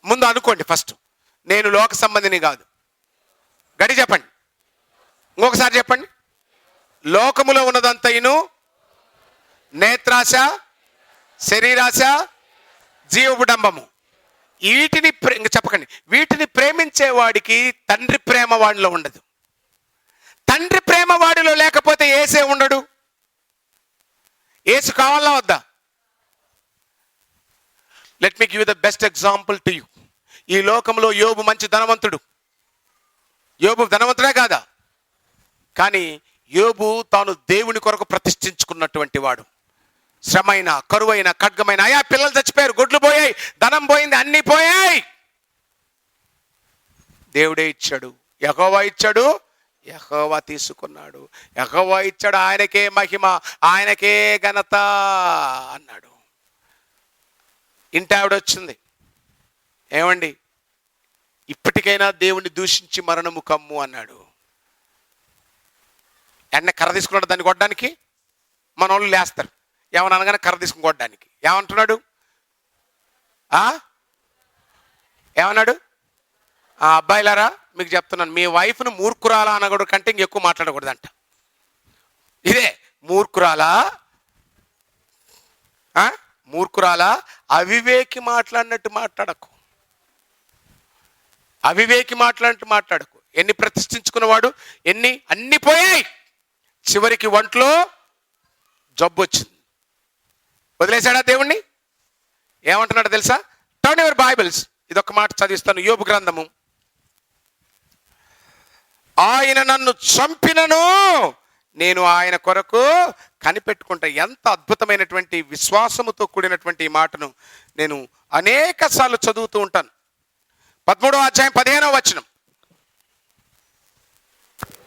ముందు అనుకోండి ఫస్ట్, నేను లోక సంబంధిని కాదు. గడి చెప్పండి. ఇంకొకసారి చెప్పండి. లోకములో ఉన్నదంతయును నేత్రాశ, శరీరాశ, జీవబుడంబము. వీటిని చెప్పకండి. వీటిని ప్రేమించేవాడికి తండ్రి ప్రేమ వాడిలో ఉండదు. తండ్రి ప్రేమ వాడిలో లేకపోతే యేసే ఉండడు. యేసు కావాలా వద్దా? Let me give the best example to you. ఈ లోకంలో యోబు మంచి ధనవంతుడు. యోబు ధనవంతుడే కాదా? కానీ యోబు తాను దేవుని కొరకు ప్రతిష్ఠించుకున్నటువంటి వాడు. శ్రమైన, కరువైన, ఖడ్గమైన, అయా పిల్లలు చచ్చిపోయారు, గొడ్లు పోయాయి, ధనం పోయింది, అన్నీ పోయాయి, దేవుడే ఇచ్చాడు, యెహోవా ఇచ్చాడు, యెహోవా తీసుకున్నాడు, యెహోవా ఇచ్చాడు, ఆయనకే మహిమ, ఆయనకే ఘనత అన్నాడు. ఇంటి ఆవిడ వచ్చింది, ఏమండి ఇప్పటికైనా దేవుణ్ణి దూషించి మరణము కమ్ము అన్నాడు. ఎన్న కర్ర తీసుకున్నాడు దాన్ని కొట్టడానికి. మన వాళ్ళు లేస్తారు, ఏమని అనగానే కర్ర తీసుకుని కొట్టడానికి. ఏమంటున్నాడు? ఏమన్నాడు? అబ్బాయిలారా మీకు చెప్తున్నాను, మీ వైఫ్ను మూర్ఖురాలా అనకూడదు కంటే ఇంకెక్కువ మాట్లాడకూడదంట. ఇదే మూర్ఖురాలా, మూర్ఖురాలా, అవివేకి మాట్లాడినట్టు మాట్లాడకు. అవివేకి మాట్లాడినట్టు మాట్లాడకు. ఎన్ని ప్రతిష్ఠించుకున్నవాడు, అన్ని పోయాయి. చివరికి ఒంట్లో జబ్బు వచ్చింది. వదిలేశాడా దేవుణ్ణి? ఏమంటున్నాడు తెలుసా? Turn your Bibles. ఇదొక మాట చదివిస్తాను. యోబు గ్రంథము. ఆయన నన్ను చంపినను నేను ఆయన కొరకు కనిపెట్టుకుంటా. ఎంత అద్భుతమైనటువంటి విశ్వాసముతో కూడినటువంటి ఈ మాటను నేను అనేక సార్లు చదువుతూ ఉంటాను. 13వ అధ్యాయం 15వ వచనం.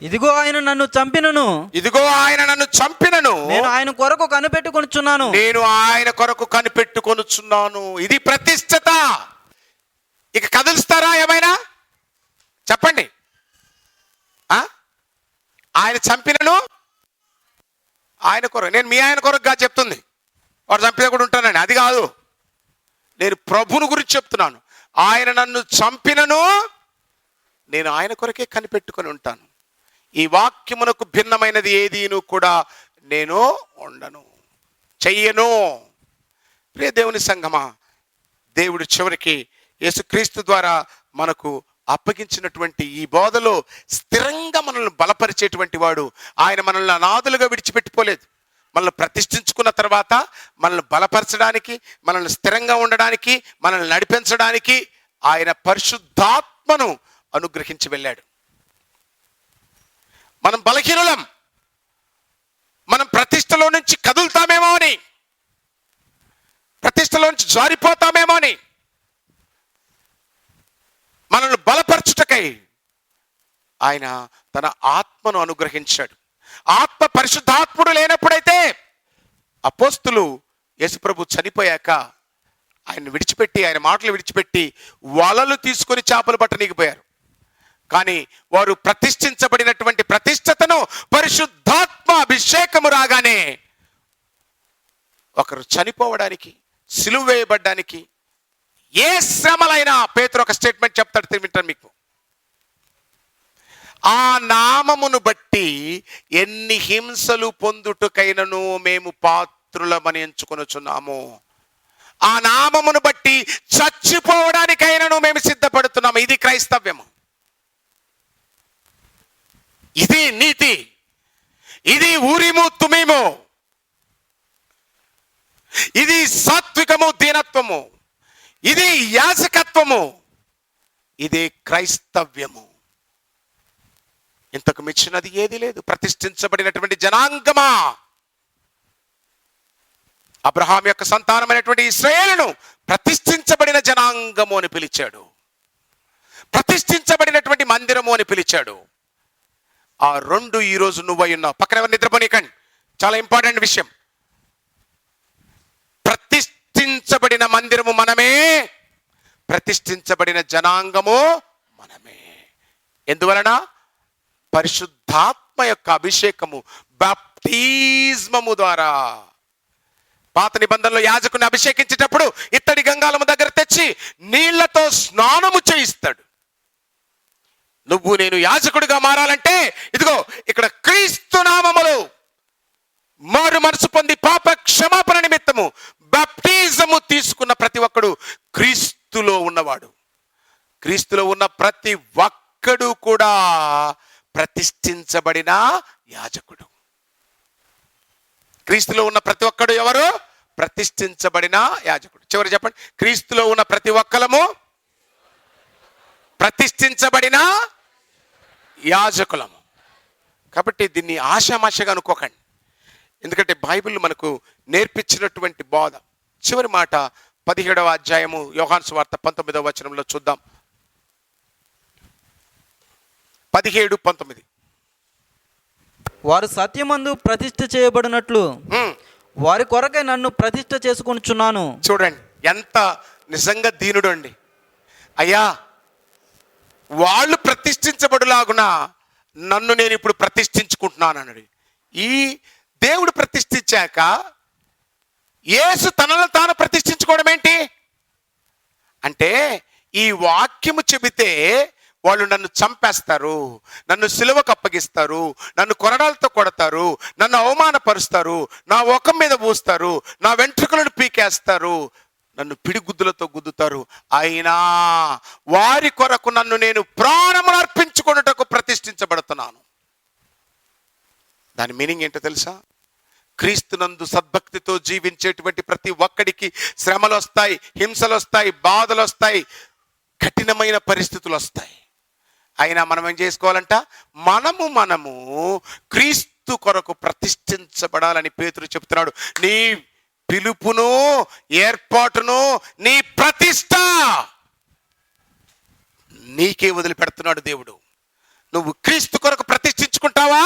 ఇదిగో ఆయన నన్ను చంపినను, ఇదిగో ఆయన నన్ను చంపినను నేను ఆయన కొరకు కనిపెట్టుకొనుచున్నాను. నేను ఆయన కొరకు కనిపెట్టుకొనుచున్నాను. ఇది ప్రతిష్టత. ఇక కదులుస్తారా ఏమైనా? చెప్పండి. ఆయన చంపినను ఆయన కొరకు. నేను మీ ఆయన కొరకుగా చెప్తుంది. వాడు చంపిన కూడా ఉంటానండి, అది కాదు. నేను ప్రభువుని గురించి చెప్తున్నాను. ఆయన నన్ను చంపినను నేను ఆయన కొరకే కనిపెట్టుకొని ఉంటాను. ఈ వాక్యమునకు భిన్నమైనది ఏదీను కూడా నేను ఉండను, చెయ్యను. ప్రియ దేవుని సంగమా, దేవుడు చివరికి యేసుక్రీస్తు ద్వారా మనకు అప్పగించినటువంటి ఈ బోధలో స్థిరంగా మనల్ని బలపరిచేటువంటి వాడు. ఆయన మనల్ని అనాథులుగా విడిచిపెట్టిపోలేదు. మనల్ని ప్రతిష్ఠించుకున్న తర్వాత మనల్ని బలపరచడానికి, మనల్ని స్థిరంగా ఉండడానికి, మనల్ని నడిపించడానికి ఆయన పరిశుద్ధాత్మను అనుగ్రహించి వెళ్ళాడు. మనం బలహీనులం, మనం ప్రతిష్టలో నుంచి కదులుతామేమో అని, ప్రతిష్టలో నుంచి జారిపోతామేమో అని మనల్ని బలపరచుటకై ఆయన తన ఆత్మను అనుగ్రహించాడు. ఆత్మ పరిశుద్ధాత్ముడు లేనప్పుడైతే అపోస్తులు యేసుప్రభు చనిపోయాక ఆయన విడిచిపెట్టి, ఆయన మాటలు విడిచిపెట్టి వలలు తీసుకొని చేపలు పట్టనీకిపోయారు. కానీ వారు ప్రతిష్ఠించబడినటువంటి ప్రతిష్టతను, పరిశుద్ధాత్మ అభిషేకము రాగానే ఒకరు చనిపోవడానికి, సిలువ వేయబడ్డానికి ఏ శ్రమలైనా, పేతురు ఒక స్టేట్మెంట్ చెప్తాడు, వింటాను మీకు. ఆ నామమును బట్టి ఎన్ని హింసలు పొందుటకైనను మేము పాత్రులమని ఎంచుకొనుచున్నాము. ఆ నామమును బట్టి చచ్చిపోవడానికైనను మేము సిద్ధపడుతున్నాము. ఇది క్రైస్తవ్యము, ఇది నీతి, ఇది ఊరిము తుమీము, ఇది సాత్వికము, దీనత్వము, ఇది యాజకత్వము, ఇది క్రైస్తవ్యము. ఇంతకు మించినది ఏది లేదు. ప్రతిష్ఠించబడినటువంటి జనాంగమా, అబ్రహాం యొక్క సంతానమైనటువంటి ఇశ్రాయేలును ప్రతిష్ఠించబడిన జనాంగము అని పిలిచాడు. ప్రతిష్ఠించబడినటువంటి మందిరము అని పిలిచాడు. ఆ రెండు ఈరోజు నువ్వై ఉన్నావు. పక్కన ఎవరు నిద్రపోనీకండి, చాలా ఇంపార్టెంట్ విషయం. ప్రతిష్ఠించబడిన మందిరము మనమే, ప్రతిష్ఠించబడిన జనాంగము మనమే. ఎందువలన? పరిశుద్ధాత్మ యొక్క అభిషేకము, బాప్టిజమము ద్వారా. పాత నిబంధనలో యాజకుని అభిషేకించేటప్పుడు ఇత్తడి గంగాళము దగ్గర తెచ్చి నీళ్లతో స్నానము చేయిస్తాడు. నువ్వు నేను యాజకుడిగా మారాలంటే ఇదిగో ఇక్కడ క్రీస్తు నామములో మారు మనసు పొంది పాప క్షమాపణ నిమిత్తము బాప్టిజము తీసుకున్న ప్రతి ఒక్కడు క్రీస్తులో ఉన్నవాడు. క్రీస్తులో ఉన్న ప్రతి ఒక్కడు కూడా ప్రతిష్ఠించబడిన యాజకుడు. క్రీస్తులో ఉన్న ప్రతి ఒక్కడు ఎవరు? ప్రతిష్ఠించబడిన యాజకుడు. చివరి చెప్పండి, క్రీస్తులో ఉన్న ప్రతి ఒక్కలము ప్రతిష్ఠించబడిన యాజకులము. కాబట్టి దీన్ని ఆషామాషగా అనుకోకండి. ఎందుకంటే బైబిల్ మనకు నేర్పించినటువంటి బోధ. చివరి మాట 17వ అధ్యాయము యోహాను సువార్త 19వ వచనంలో చూద్దాం. 17-19. వారు సత్యమందు ప్రతిష్ఠ చేయబడినట్లు వారి కొరకై నన్ను ప్రతిష్ఠ చేసుకొనుచున్నాను. చూడండి ఎంత నిజంగా దీనుడు అండి. అయ్యా, వాళ్ళు ప్రతిష్ఠించబడులాగున నన్ను నేను ఇప్పుడు ప్రతిష్ఠించుకుంటున్నాను అన్నాడు. ఈ దేవుడు ప్రతిష్ఠించాక యేసు తనను తాను ప్రతిష్ఠించుకోవడం ఏంటి అంటే, ఈ వాక్యము చెబితే వాళ్ళు నన్ను చంపేస్తారు, నన్ను సిలువకు అప్పగిస్తారు, నన్ను కొరడాలతో కొడతారు, నన్ను అవమానపరుస్తారు, నా ముఖం మీద పూస్తారు, నా వెంట్రుకలను పీకేస్తారు, నన్ను పిడిగుద్దులతో గుద్దుతారు, అయినా వారి కొరకు నన్ను నేను ప్రాణమును అర్పించుకొనుటకు ప్రతిష్ఠించబడుతున్నాను. దాని మీనింగ్ ఏంటో తెలుసా? క్రీస్తునందు సద్భక్తితో జీవించేటువంటి ప్రతి ఒక్కడికి శ్రమలు వస్తాయి, హింసలు వస్తాయి, బాధలు వస్తాయి, కఠినమైన పరిస్థితులు వస్తాయి. అయినా మనం ఏం చేసుకోవాలంట? మనము క్రీస్తు కొరకు ప్రతిష్ఠించబడాలని పేతురు చెప్తున్నాడు. నీ పిలుపును, ఏర్పాటును, నీ ప్రతిష్ట నీకే వదిలిపెడుతున్నాడు దేవుడు. నువ్వు క్రీస్తు కొరకు ప్రతిష్ఠించుకుంటావా,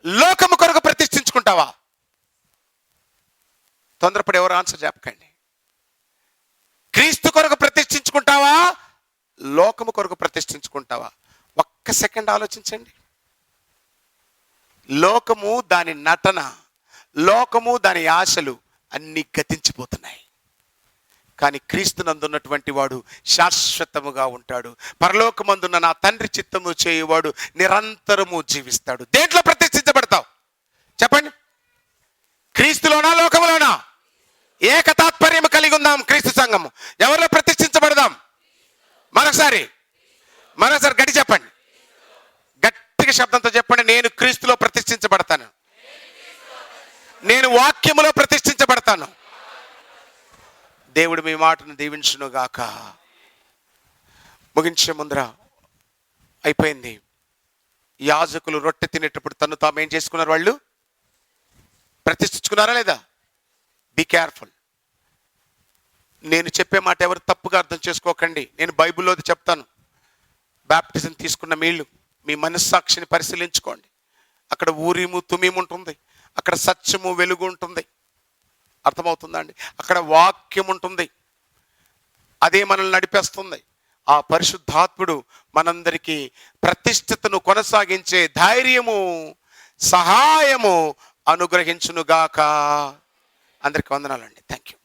లోకము కొరకు ప్రతిష్ఠించుకుంటావా? తొందరపడి ఎవరు ఆన్సర్ చెప్పకండి. క్రీస్తు కొరకు ప్రతిష్ఠించుకుంటావా, లోకము కొరకు ప్రతిష్ఠించుకుంటావా? ఒక్క సెకండ్ ఆలోచించండి. లోకము దాని నటన, లోకము దాని ఆశలు అన్నీ గతించిపోతున్నాయి. కానీ క్రీస్తునందున్నటువంటి వాడు శాశ్వతముగా ఉంటాడు. పరలోకమందున్న నా తండ్రి చిత్తము చేయువాడు నిరంతరము జీవిస్తాడు. దేంట్లో ప్రతిష్ఠించబడతావు చెప్పండి? క్రీస్తులోనా, లోకములోనా? ఏకతాత్పర్యం కలిగి ఉందాం. క్రీస్తు సంఘము ఎవరిలో ప్రతిష్ఠించబడదాం? మరొకసారి గట్టి చెప్పండి, గట్టిగా శబ్దంతో చెప్పండి. నేను క్రీస్తులో ప్రతిష్ఠించబడతాను, నేను వాక్యములో ప్రతిష్ఠించబడతాను. దేవుడు మీ మాటను దీవించును గాక. ముగించే ముందర అయిపోయింది. యాజకులు రొట్టె తినేటప్పుడు తను తాము ఏం చేసుకున్నారు? వాళ్ళు ప్రతిష్ఠించుకున్నారా లేదా? Be careful. నేను చెప్పే మాట ఎవరు తప్పుగా అర్థం చేసుకోకండి. నేను బైబిల్లోది చెప్తాను. బాప్టిజం తీసుకున్న మీళ్ళు మీ మనస్సాక్షిని పరిశీలించుకోండి. అక్కడ ఊరిము తుమీము ఉంటుంది, అక్కడ సత్యము వెలుగు ఉంటుంది. అర్థమవుతుందా అండి? అక్కడ వాక్యం ఉంటుంది, అదే మనల్ని నడిపేస్తుంది. ఆ పరిశుద్ధాత్ముడు మనందరికీ ప్రతిష్ఠతను కొనసాగించే ధైర్యము, సహాయము అనుగ్రహించునుగాక. అందరికి వందనాలండి. Thank you.